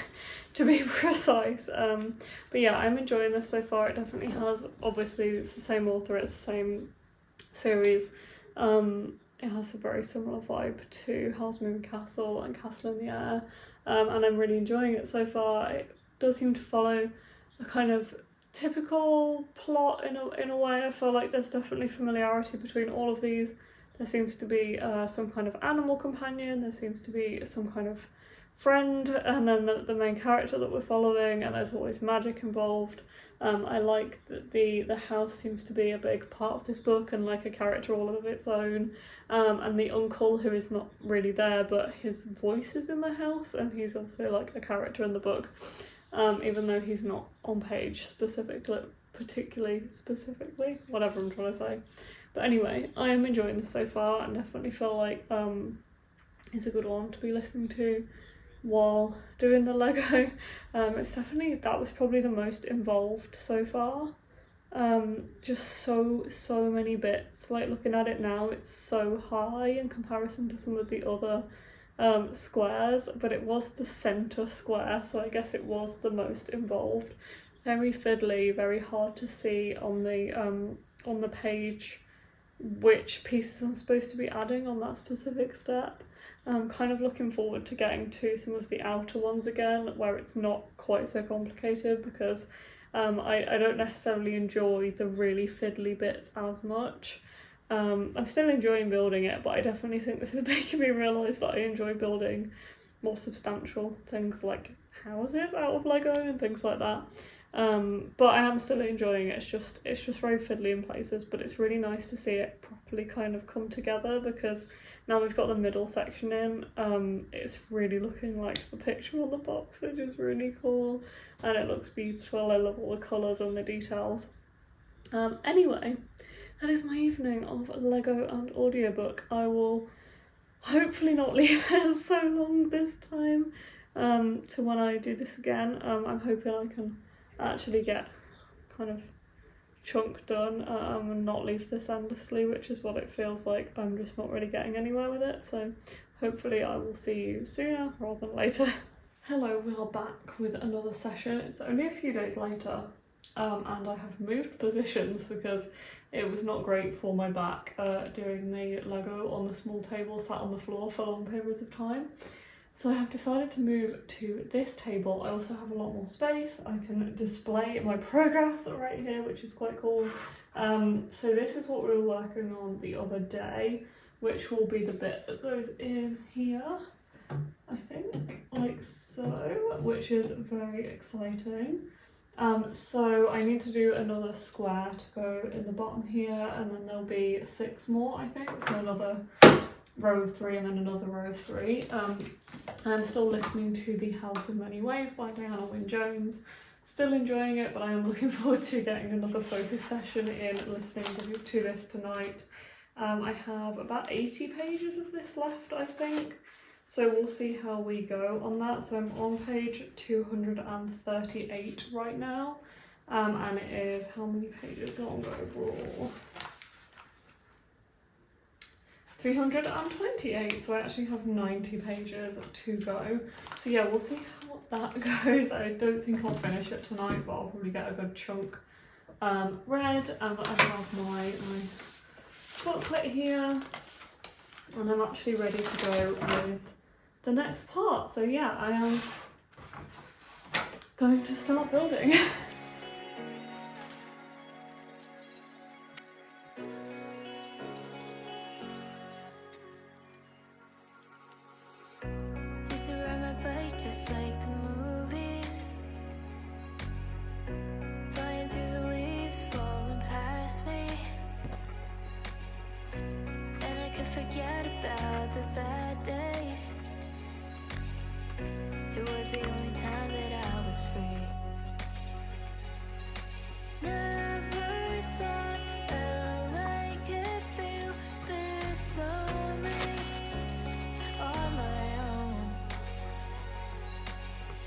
precise. But yeah, I'm enjoying this so far. It definitely has, obviously it's the same author, it's the same series. It has a very similar vibe to Howl's Moving Castle and Castle in the Air, and I'm really enjoying it so far. It does seem to follow a kind of typical plot in a way. I feel like there's definitely familiarity between all of these. There seems to be some kind of animal companion, there seems to be some kind of friend, and then the main character that we're following, and there's always magic involved. I like that the house seems to be a big part of this book and like a character all of its own, and the uncle, who is not really there but his voice is in the house, and he's also like a character in the book, even though he's not on page particularly specifically, whatever I'm trying to say. But anyway, I am enjoying this so far and definitely feel like it's a good one to be listening to while doing the Lego. It's definitely, that was probably the most involved so far. Just so many bits. Like looking at it now, it's so high in comparison to some of the other squares, but it was the centre square, so I guess it was the most involved. Very fiddly, very hard to see on the page which pieces I'm supposed to be adding on that specific step. I'm kind of looking forward to getting to some of the outer ones again, where it's not quite so complicated, because I don't necessarily enjoy the really fiddly bits as much. I'm still enjoying building it, but I definitely think this is making me realise that I enjoy building more substantial things like houses out of Lego and things like that. But I am still enjoying it. It's just very fiddly in places, but it's really nice to see it properly kind of come together, because now we've got the middle section in, it's really looking like the picture on the box, which is really cool, and it looks beautiful. I love all the colours and the details. Anyway, that is my evening of Lego and audiobook. I will hopefully not leave it so long this time, to when I do this again. I'm hoping I can actually get kind of chunk done and not leave this endlessly, which is what it feels like. I'm just not really getting anywhere with it, so hopefully I will see you sooner rather than later. Hello, we are back with another session. It's only a few days later, and I have moved positions because it was not great for my back doing the Lego on the small table sat on the floor for long periods of time. So I have decided to move to this table. I also have a lot more space. I can display my progress right here, which is quite cool. So this is what we were working on the other day, which will be the bit that goes in here, I think, like so, which is very exciting. So I need to do another square to go in the bottom here, and then there'll be 6 more, I think, so another row of 3 and then another row of 3. I'm still listening to The House in Many Ways by Dianna Wynne Jones. Still enjoying it, but I am looking forward to getting another focus session in listening to this tonight. I have about 80 pages of this left, I think, so we'll see how we go on that. So I'm on page 238 right now, and it is how many pages long overall? 328, so I actually have 90 pages to go. So yeah, we'll see how that goes. I don't think I'll finish it tonight, but I'll probably get a good chunk read. And I have my booklet here, and I'm actually ready to go with the next part. So yeah, I am going to start building. Just like the movies, flying through the leaves, falling past me. And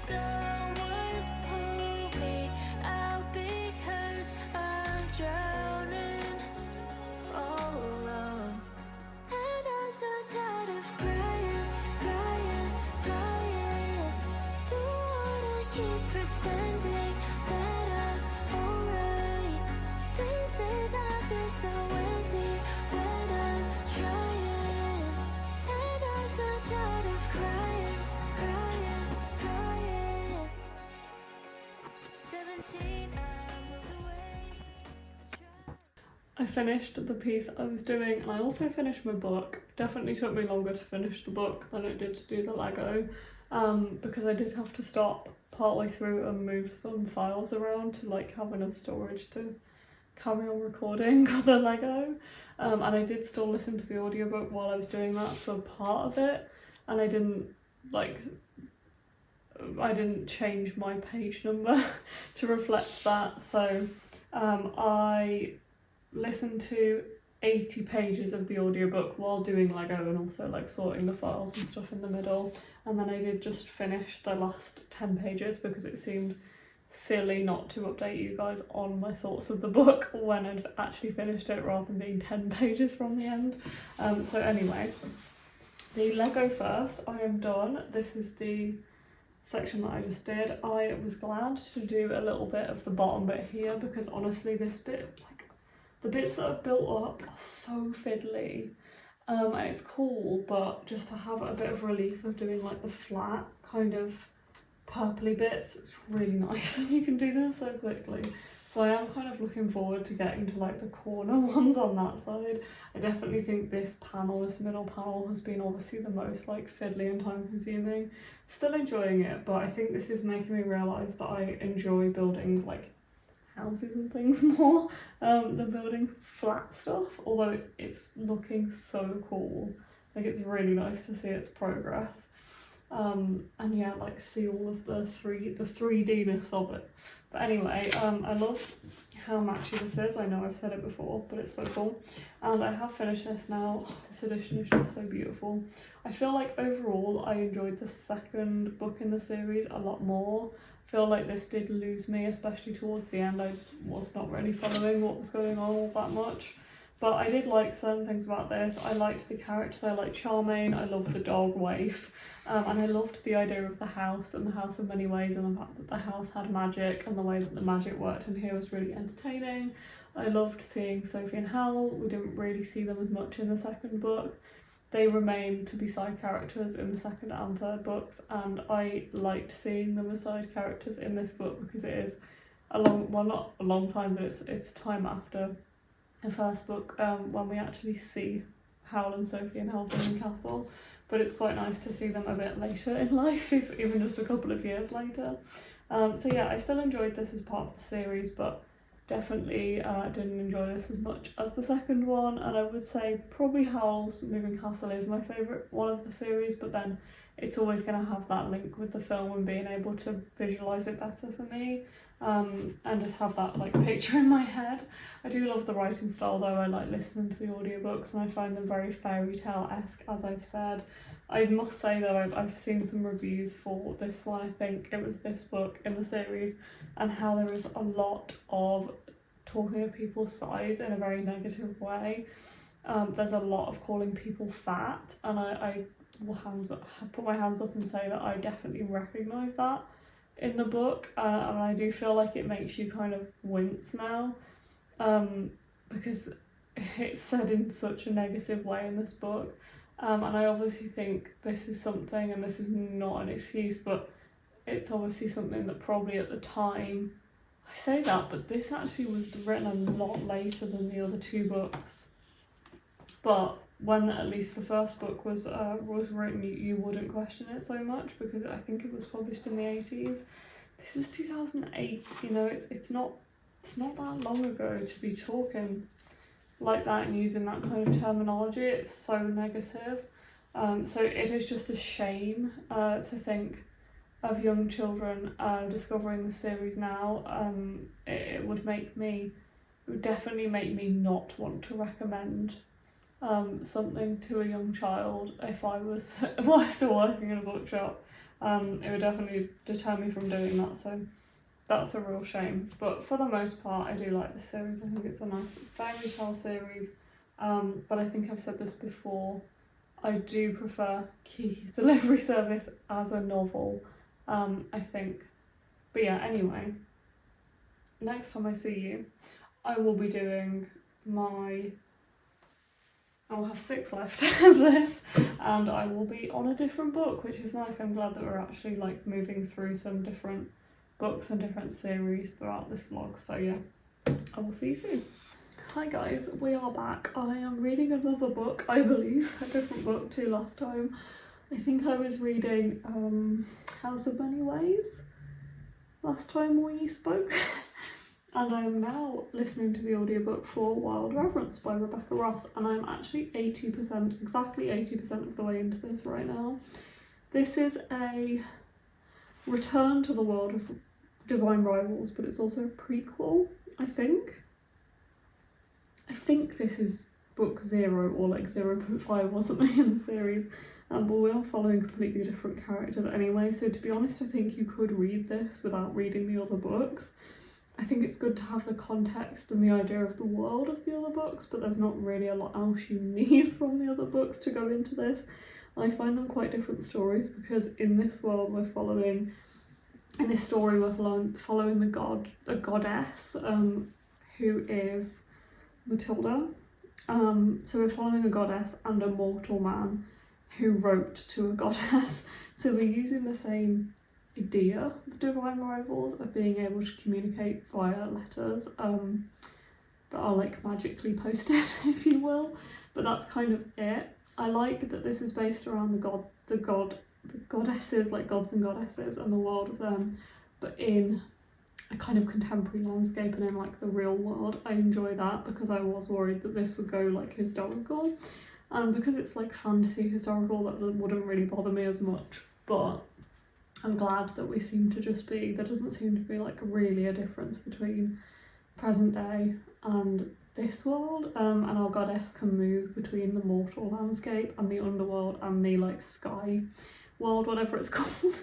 someone pull me out because I'm drowning. Oh, and I'm so tired of crying, crying, crying. Don't wanna keep pretending that I'm alright. These days I feel so empty when I'm trying. And I'm so tired of crying, crying, crying. 17, I moved away. I tried. I finished the piece I was doing, and I also finished my book. Definitely took me longer to finish the book than it did to do the Lego, because I did have to stop partway through and move some files around to like have enough storage to carry on recording the Lego. And I did still listen to the audiobook while I was doing that for part of it, and I didn't change my page number to reflect that. So I listened to 80 pages of the audiobook while doing Lego and also like sorting the files and stuff in the middle, and then I did just finish the last 10 pages because it seemed silly not to update you guys on my thoughts of the book when I'd actually finished it rather than being 10 pages from the end. So anyway, the Lego first, I am done. This is the section that I just did. I was glad to do a little bit of the bottom bit here because honestly this bit, like the bits that are built up are so fiddly, and it's cool, but just to have a bit of relief of doing like the flat kind of purpley bits, it's really nice that you can do this so quickly. So I am kind of looking forward to getting to like the corner ones on that side. I definitely think this panel, this middle panel, has been obviously the most like fiddly and time consuming. Still enjoying it, but I think this is making me realise that I enjoy building like houses and things more than building flat stuff, although it's looking so cool. Like it's really nice to see its progress. And yeah, like see all of the 3D-ness of it. But anyway, I love how matchy this is. I know I've said it before, but it's so cool. And I have finished this now. Oh, this edition is just so beautiful. I feel like overall I enjoyed the second book in the series a lot more. I feel like this did lose me, especially towards the end. I was not really following what was going on all that much. But I did like certain things about this. I liked the characters. I liked Charmaine. I loved the dog Waif. And I loved the idea of the house and the house in many ways, and the fact that the house had magic and the way that the magic worked in here was really entertaining. I loved seeing Sophie and Hal. We didn't really see them as much in the second book. They remain to be side characters in the second and third books, and I liked seeing them as side characters in this book because it is a long, well not a long time, but it's time after the first book when we actually see Hal and Sophie in Hal's Burning Castle, but it's quite nice to see them a bit later in life, even just a couple of years later. So yeah, I still enjoyed this as part of the series, but definitely didn't enjoy this as much as the second one, and I would say probably Howl's Moving Castle is my favourite one of the series, but then it's always going to have that link with the film and being able to visualise it better for me, and just have that like picture in my head. I do love the writing style though. I like listening to the audiobooks and I find them very fairy tale-esque, as I've said. I must say that I've seen some reviews for this one, I think it was this book in the series, and how there is a lot of talking of people's size in a very negative way. There's a lot of calling people fat, and I will put my hands up and say that I definitely recognise that in the book, and I do feel like it makes you kind of wince now, because it's said in such a negative way in this book. And I obviously think this is something, and this is not an excuse, but it's obviously something that probably at the time, I say that, but this actually was written a lot later than the other two books. But when at least the first book was written, you wouldn't question it so much because I think it was published in the 80s. This was 2008, you know, it's not that long ago to be talking like that and using that kind of terminology. It's so negative. So it is just a shame to think of young children discovering the series now. It would definitely make me not want to recommend something to a young child if I was still working in a bookshop. It would definitely deter me from doing that, so that's a real shame. But for the most part, I do like this series. I think it's a nice fairy tale series, but I think I've said this before, I do prefer Kiki's Delivery Service as a novel, I think. But yeah, anyway, next time I see you, I will be doing I'll have 6 left of this, and I will be on a different book, which is nice. I'm glad that we're actually like moving through some different books and different series throughout this vlog. So yeah, I will see you soon. Hi guys, we are back. I am reading another book, I believe, a different book to last time. I think I was reading House of Many Ways last time we spoke. And I am now listening to the audiobook for Wild Reverence by Rebecca Ross, and I'm actually exactly 80% of the way into this right now. This is a return to the world of Divine Rivals, but it's also a prequel, I think. I think this is book 0 or like 0.5 or something in the series, but we are following completely different characters anyway, so to be honest, I think you could read this without reading the other books. I think it's good to have the context and the idea of the world of the other books, but there's not really a lot else you need from the other books to go into this. I find them quite different stories because in this world we're following, in this story we're following the goddess, who is Matilda. So we're following a goddess and a mortal man who wrote to a goddess. So we're using the same idea of Divine Rivals, of being able to communicate via letters that are like magically posted, if you will, but that's kind of it. I like that this is based around the goddesses, like gods and goddesses and the world of them, but in a kind of contemporary landscape and in like the real world. I enjoy that because I was worried that this would go like historical, and because it's like fantasy historical, that wouldn't really bother me as much, but I'm glad that we seem to just be, there doesn't seem to be like really a difference between present day and this world, and our goddess can move between the mortal landscape and the underworld and the like sky world, whatever it's called.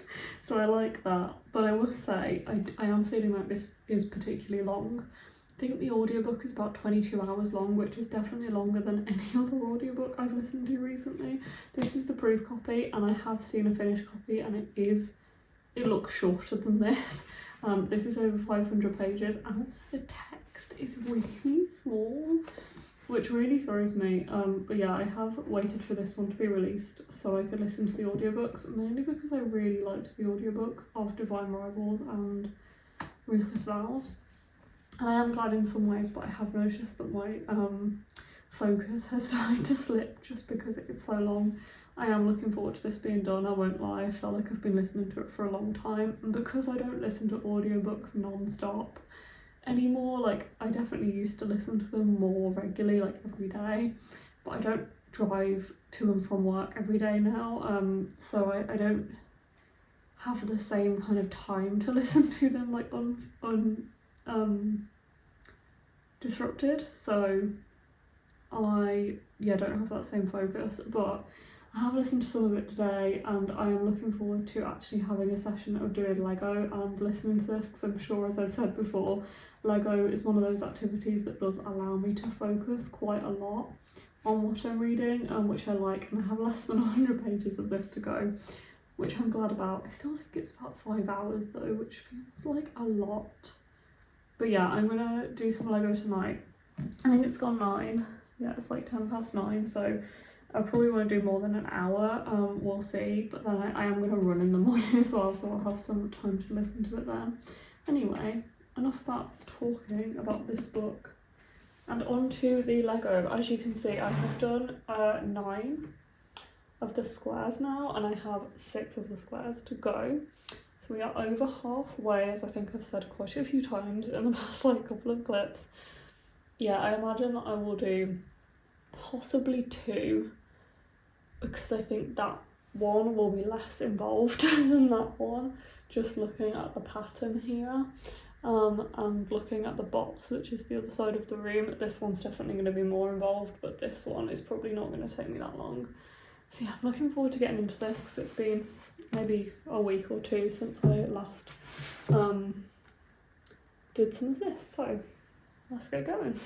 So I like that, but I will say I am feeling like this is particularly long. I think the audiobook is about 22 hours long, which is definitely longer than any other audiobook I've listened to recently. This is the proof copy and I have seen a finished copy, and it looks shorter than this. This is over 500 pages, and also the text is really small, which really throws me. But yeah, I have waited for this one to be released so I could listen to the audiobooks, mainly because I really liked the audiobooks of Divine Rivals and Ruthless Vows. And I am glad in some ways, but I have noticed that my focus has started to slip just because it's so long. I am looking forward to this being done, I won't lie. I feel like I've been listening to it for a long time, and because I don't listen to audiobooks non-stop anymore, like I definitely used to listen to them more regularly, like every day, but I don't drive to and from work every day now, so I don't have the same kind of time to listen to them like disrupted, so I don't have that same focus. But I have listened to some of it today, and I am looking forward to actually having a session of doing Lego and listening to this, because I'm sure, as I've said before, Lego is one of those activities that does allow me to focus quite a lot on what I'm reading, which I like, and I have less than 100 pages of this to go, which I'm glad about. I still think it's about 5 hours though, which feels like a lot. But yeah, I'm gonna do some Lego tonight. I think it's gone 9. Yeah, it's like 9:10, so I probably won't do more than an hour, we'll see, but then I am going to run in the morning as well, so I'll have some time to listen to it then. Anyway, enough about talking about this book, and on to the Lego. As you can see, I have done 9 of the squares now, and I have 6 of the squares to go. So we are over halfway, as I think I've said quite a few times in the past like couple of clips. Yeah, I imagine that I will do possibly 2, because I think that one will be less involved than that one, just looking at the pattern here. and looking at the box, which is the other side of the room. This one's definitely going to be more involved, but this one is probably not going to take me that long. So yeah, I'm looking forward to getting into this because it's been maybe a week or two since I last did some of this, so let's get going.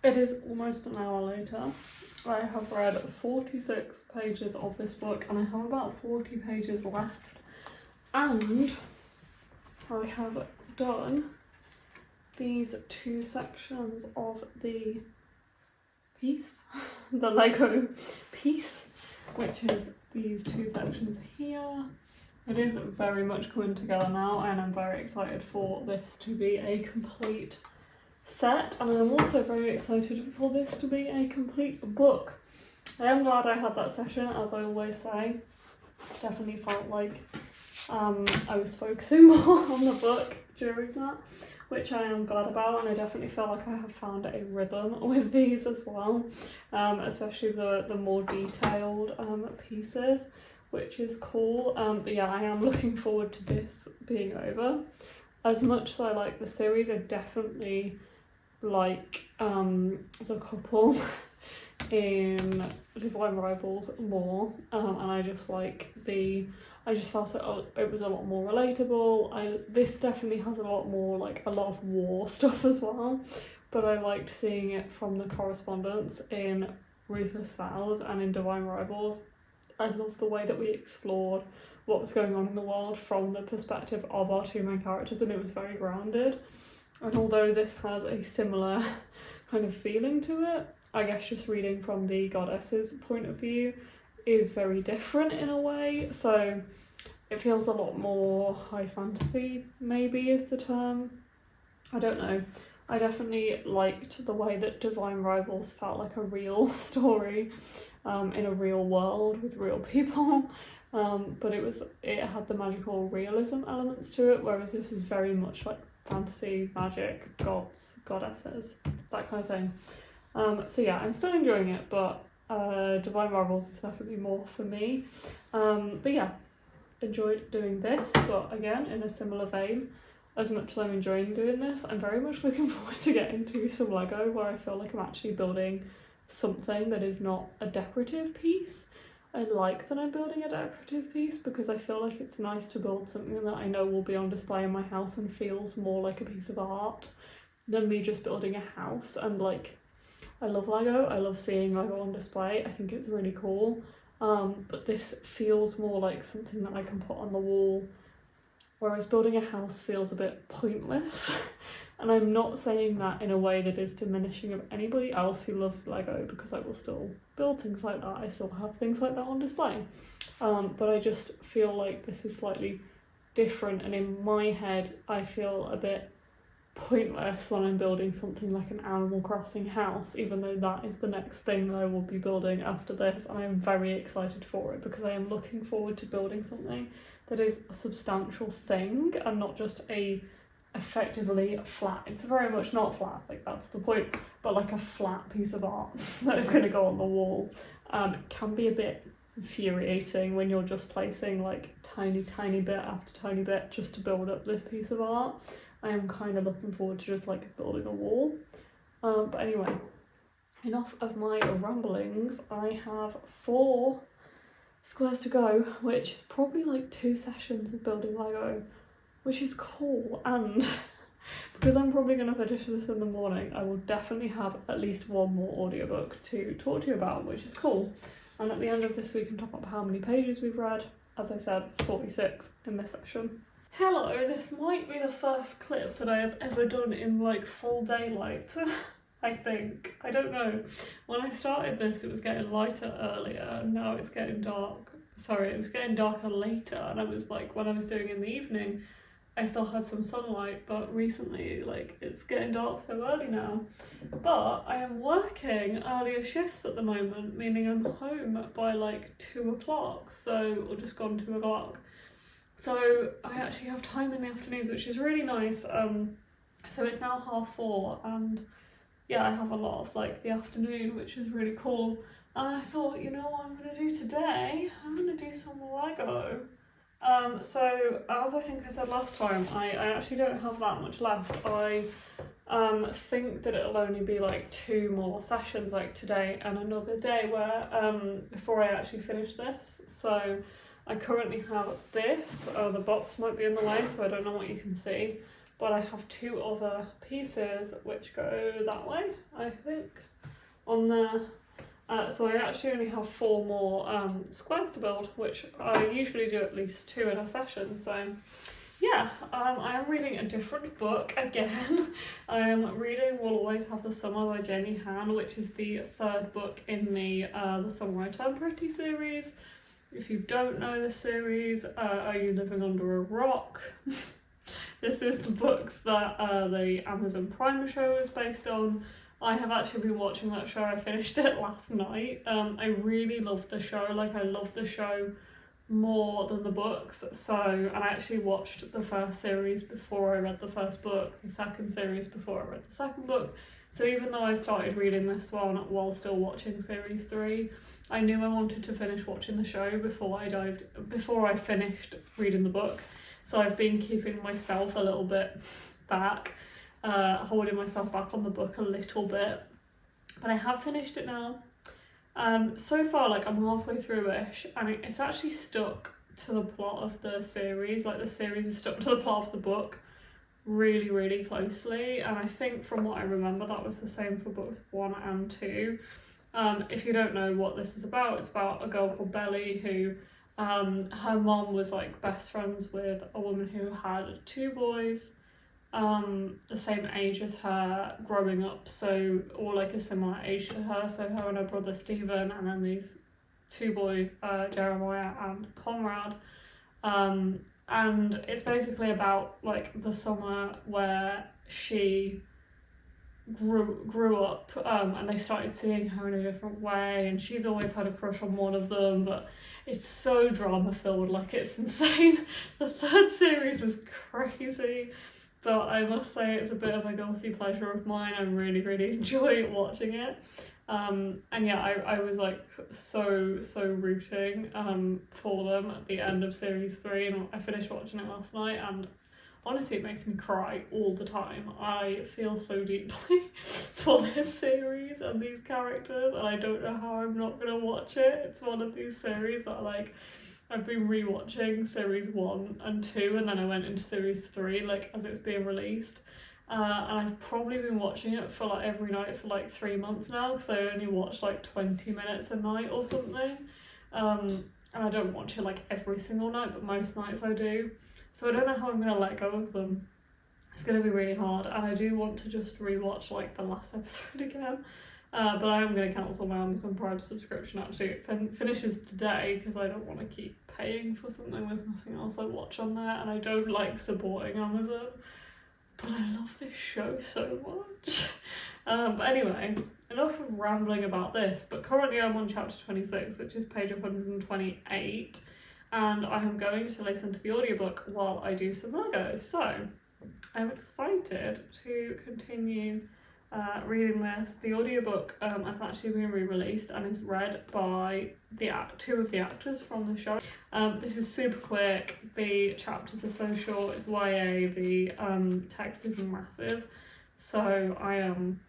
It is almost an hour later. I have read 46 pages of this book and I have about 40 pages left. And I have done these two sections of the piece, the Lego piece, which is these two sections here. It is very much coming together now and I'm very excited for this to be a complete set, and I'm also very excited for this to be a complete book. I am glad I had that session, as I always say. Definitely felt like I was focusing more on the book during that, which I am glad about, and I definitely feel like I have found a rhythm with these as well, especially the more detailed pieces, which is cool. But yeah, I am looking forward to this being over. As much as I like the series, I definitely like the couple in Divine Rivals more, and I just like I just felt it was a lot more relatable. This definitely has a lot more, like a lot of war stuff as well, but I liked seeing it from the correspondence in Ruthless Vows and in Divine Rivals. I love the way that we explored what was going on in the world from the perspective of our two main characters, and it was very grounded. And although this has a similar kind of feeling to it, I guess just reading from the goddess's point of view is very different in a way. So it feels a lot more high fantasy, maybe is the term. I don't know. I definitely liked the way that Divine Rivals felt like a real story in a real world with real people. But it had the magical realism elements to it, whereas this is very much like fantasy, magic, gods, goddesses, that kind of thing. So yeah, I'm still enjoying it, but Divine Rivals is definitely more for me. But yeah, enjoyed doing this, but again, in a similar vein, as much as I'm enjoying doing this, I'm very much looking forward to getting to some Lego where I feel like I'm actually building something that is not a decorative piece. I like that I'm building a decorative piece because I feel like it's nice to build something that I know will be on display in my house and feels more like a piece of art than me just building a house. And like, I love Lego, I love seeing Lego on display, I think it's really cool, but this feels more like something that I can put on the wall, whereas building a house feels a bit pointless. And I'm not saying that in a way that is diminishing of anybody else who loves Lego, because I will still build things like that, I still have things like that on display, but I just feel like this is slightly different, and in my head I feel a bit pointless when I'm building something like an Animal Crossing house, even though that is the next thing that I will be building after this, and I am very excited for it because I am looking forward to building something that is a substantial thing and not just a effectively flat. It's very much not flat, like that's the point, but like a flat piece of art that is going to go on the wall. It can be a bit infuriating when you're just placing like tiny bit after tiny bit just to build up this piece of art. I am kind of looking forward to just like building a wall. But anyway, enough of my ramblings. I have 4 squares to go, which is probably like 2 sessions of building Lego, which is cool. And because I'm probably going to finish this in the morning, I will definitely have at least one more audiobook to talk to you about, which is cool. And at the end of this we can talk about how many pages we've read. As I said, 46 in this section. Hello, this might be the first clip that I have ever done in like full daylight, I think. I don't know. When I started this it was getting lighter earlier, and now it's getting dark. Sorry, it was getting darker later, and I was like, when I was doing it in the evening, I still had some sunlight, but recently like it's getting dark so early now. But I am working earlier shifts at the moment, meaning I'm home by like 2 o'clock, or just gone 2 o'clock. So I actually have time in the afternoons, which is really nice. So it's now 4:30, and yeah, I have a lot of like the afternoon, which is really cool. And I thought, you know what I'm gonna do today? I'm gonna do some Lego. So as I think I said last time, I actually don't have that much left. I think that it'll only be like 2 more sessions, like today and another day, where before I actually finish this. So I currently have this. The box might be in the way, so I don't know what you can see, but I have 2 other pieces which go that way, I think, on there. So I actually only have 4 more squares to build, which I usually do at least 2 in a session. So yeah, I am reading a different book again. I am reading We'll Always Have the Summer by Jenny Han, which is the 3rd book in the Summer I Turned Pretty series. If you don't know this series, are you living under a rock? This is the books that the Amazon Prime show is based on. I have actually been watching that show. I finished it last night. I really love the show. Like, I love the show more than the books. And I actually watched the first series before I read the first book, the second series before I read the second book. So even though I started reading this one while still watching series 3, I knew I wanted to finish watching the show before I finished reading the book. So I've been keeping myself a little bit back, holding myself back on the book a little bit. But I have finished it now. So far, like, I'm halfway through-ish, and it's actually stuck to the plot of the series. Like, the series is stuck to the plot of the book really, really closely, and I think from what I remember that was the same for books 1 and 2. If you don't know what this is about, it's about a girl called Belly who her mom was like best friends with a woman who had 2 boys the same age as her growing up, so all like a similar age to her, so her and her brother Stephen, and then these 2 boys, Jeremiah and Conrad. And it's basically about like the summer where she grew up, and they started seeing her in a different way, and she's always had a crush on one of them, but it's so drama filled, like it's insane. The 3rd series was crazy, but I must say it's a bit of a guilty pleasure of mine. I really, really enjoy watching it. And yeah, I was like so rooting for them at the end of series 3, and I finished watching it last night, and Honestly, it makes me cry all the time. I feel so deeply for this series and these characters, and I don't know how I'm not gonna watch it. It's one of these series that like I've been rewatching series 1 and 2, and then I went into series 3 like as it's being released. And I've probably been watching it for like every night for like 3 months now, because I only watch like 20 minutes a night or something. And I don't watch it like every single night, but most nights I do. So I don't know how I'm going to let go of them. It's going to be really hard, and I do want to just rewatch like the last episode again. But I am going to cancel my Amazon Prime subscription actually. It finishes today because I don't want to keep paying for something. There's nothing else I watch on there, and I don't like supporting Amazon. But I love this show so much. But anyway, enough of rambling about this, but currently I'm on chapter 26, which is page 128, and I am going to listen to the audiobook while I do some Lego. So I'm excited to continue reading this. The audiobook has actually been re-released and is read by two of the actors from the show. This is super quick, the chapters are so short, it's YA, the text is massive, so I am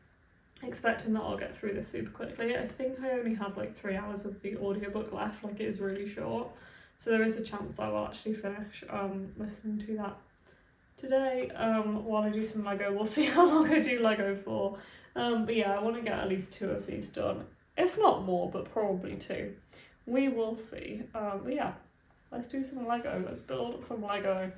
expecting that I'll get through this super quickly. I think I only have like 3 hours of the audiobook left, like it is really short, so there is a chance I will actually finish listening to that today while I do some Lego. We'll see how long I do Lego for. But yeah, I want to get at least 2 of these done. If not more, but probably 2. We will see. But yeah, let's do some Lego. Let's build some Lego.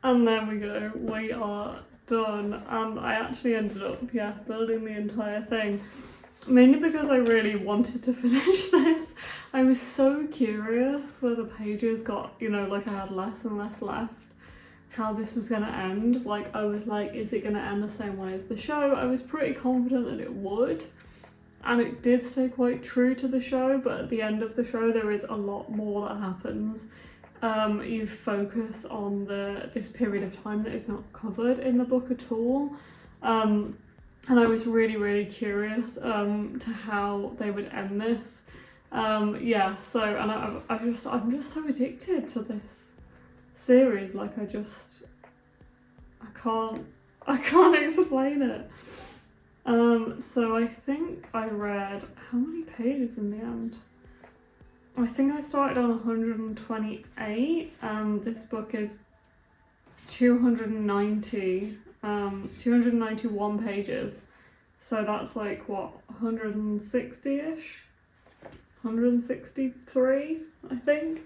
And there we go, we are done. And I actually ended up, building the entire thing. Mainly because I really wanted to finish this. I was so curious where the pages got, you know, like I had less and less left, how this was going to end. Like, I was like, is it going to end the same way as the show? I was pretty confident that it would. And it did stay quite true to the show, but at the end of the show there is a lot more that happens. You focus on this period of time that is not covered in the book at all. And I was really, really curious to how they would end this. So, and I'm just so addicted to this series. Like, I can't explain it. So I think I read, how many pages in the end? I think I started on 128, and this book is 291 pages. So that's like, what, 160-ish? 163, I think.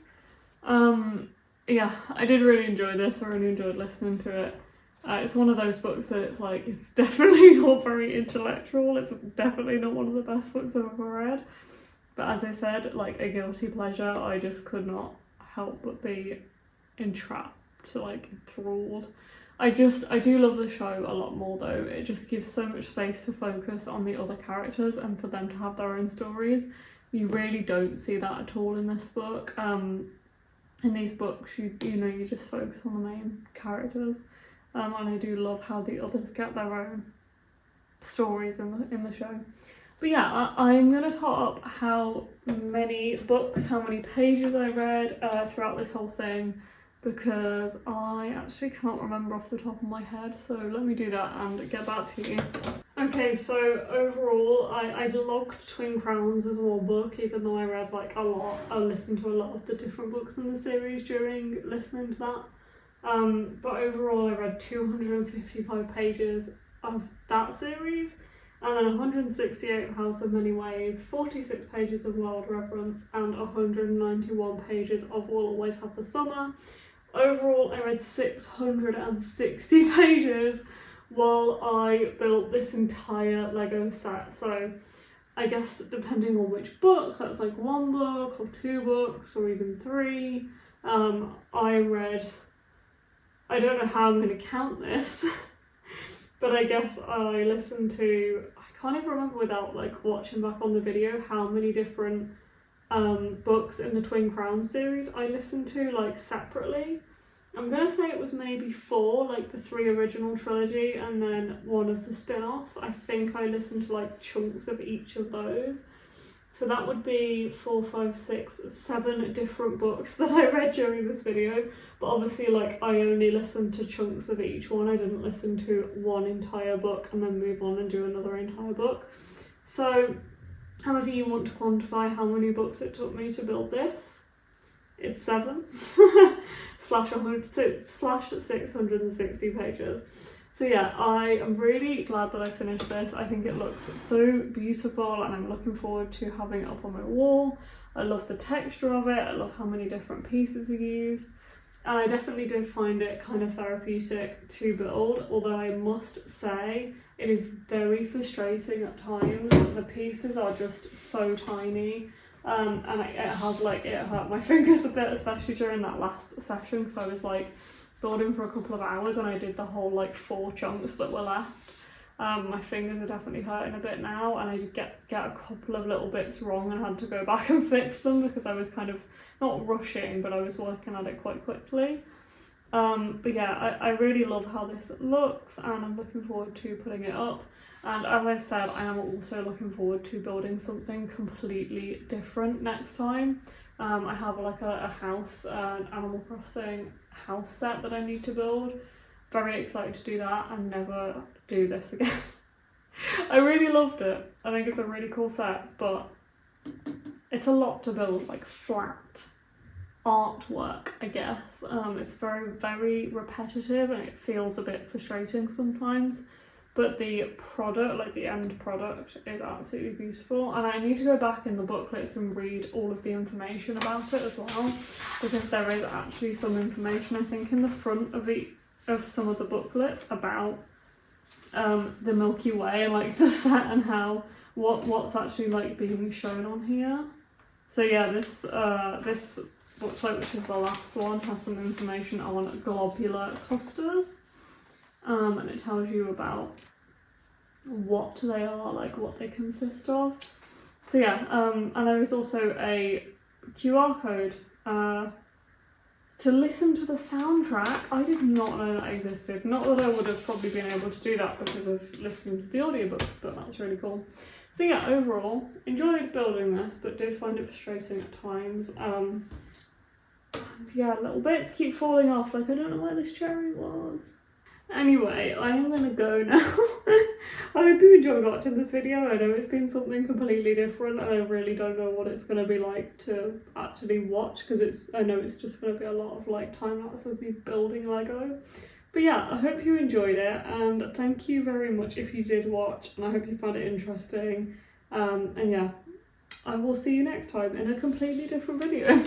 I did really enjoy this. I really enjoyed listening to it. It's one of those books that it's like, it's definitely not very intellectual. It's definitely not one of the best books I've ever read. But as I said, like a guilty pleasure, I just could not help but be entrapped, like enthralled. I do love the show a lot more though. It just gives so much space to focus on the other characters and for them to have their own stories. You really don't see that at all in this book. In these books, you just focus on the main characters. And I do love how the others get their own stories in the show. But yeah, I'm going to tot up how many pages I read throughout this whole thing, because I actually can't remember off the top of my head, so let me do that and get back to you. Okay, so overall, I logged Twin Crowns as one book, even though I read like a lot. I listened to a lot of the different books in the series during listening to that. But overall, I read 255 pages of that series, and then 168 of House of Many Ways, 46 pages of Wild Reverence, and 191 pages of We'll Always Have the Summer. Overall, I read 660 pages while I built this entire Lego set. So I guess depending on which book, that's like one book or two books or even three. I read, I don't know how I'm going to count this, but I guess I listened to, I can't even remember without like watching back on the video how many different books in the Twin Crowns series I listened to like separately. I'm going to say it was maybe 4, like the 3 original trilogy and then one of the spin-offs. I think I listened to like chunks of each of those. So that would be 4, 5, 6, 7 different books that I read during this video. But obviously, like, I only listened to chunks of each one. I didn't listen to one entire book and then move on and do another entire book. So, however you want to quantify how many books it took me to build this, it's 7 slash 660 pages. So yeah, I am really glad that I finished this. I think it looks so beautiful and I'm looking forward to having it up on my wall. I love the texture of it, I love how many different pieces are used. And I definitely did find it kind of therapeutic to build, although I must say it is very frustrating at times. The pieces are just so tiny. And it hurt my fingers a bit, especially during that last session, because I was like building for a couple of hours and I did the whole like 4 chunks that were left. My fingers are definitely hurting a bit now, and I did get a couple of little bits wrong and had to go back and fix them because I was kind of not rushing, but I was working at it quite quickly. But yeah, I really love how this looks and I'm looking forward to putting it up. And as I said, I am also looking forward to building something completely different next time. I have like a house, an Animal Crossing house set that I need to build. Very excited to do that and never do this again. I really loved it. I think it's a really cool set, but it's a lot to build, like flat artwork, I guess. It's very, very repetitive and it feels a bit frustrating sometimes. But the product, like the end product, is absolutely beautiful. And I need to go back in the booklets and read all of the information about it as well, because there is actually some information, I think, in the front of of some of the booklets about the Milky Way and like just that and how what's actually like being shown on here. So yeah, this booklet, which is the last one, has some information on globular clusters, and it tells you about what they are, like what they consist of. So yeah, and there is also a QR code to listen to the soundtrack. I did not know that existed. Not that I would have probably been able to do that because of listening to the audiobooks, but that's really cool. So yeah, overall, enjoyed building this, but did find it frustrating at times. Yeah, little bits keep falling off, like I don't know where this cherry was. Anyway, I am gonna go now. I hope you enjoyed watching this video. I know it's been something completely different and I really don't know what it's gonna be like to actually watch, because I know it's just gonna be a lot of like time lapse of me building Lego. But yeah, I hope you enjoyed it, and thank you very much if you did watch, and I hope you found it interesting. And yeah, I will see you next time in a completely different video.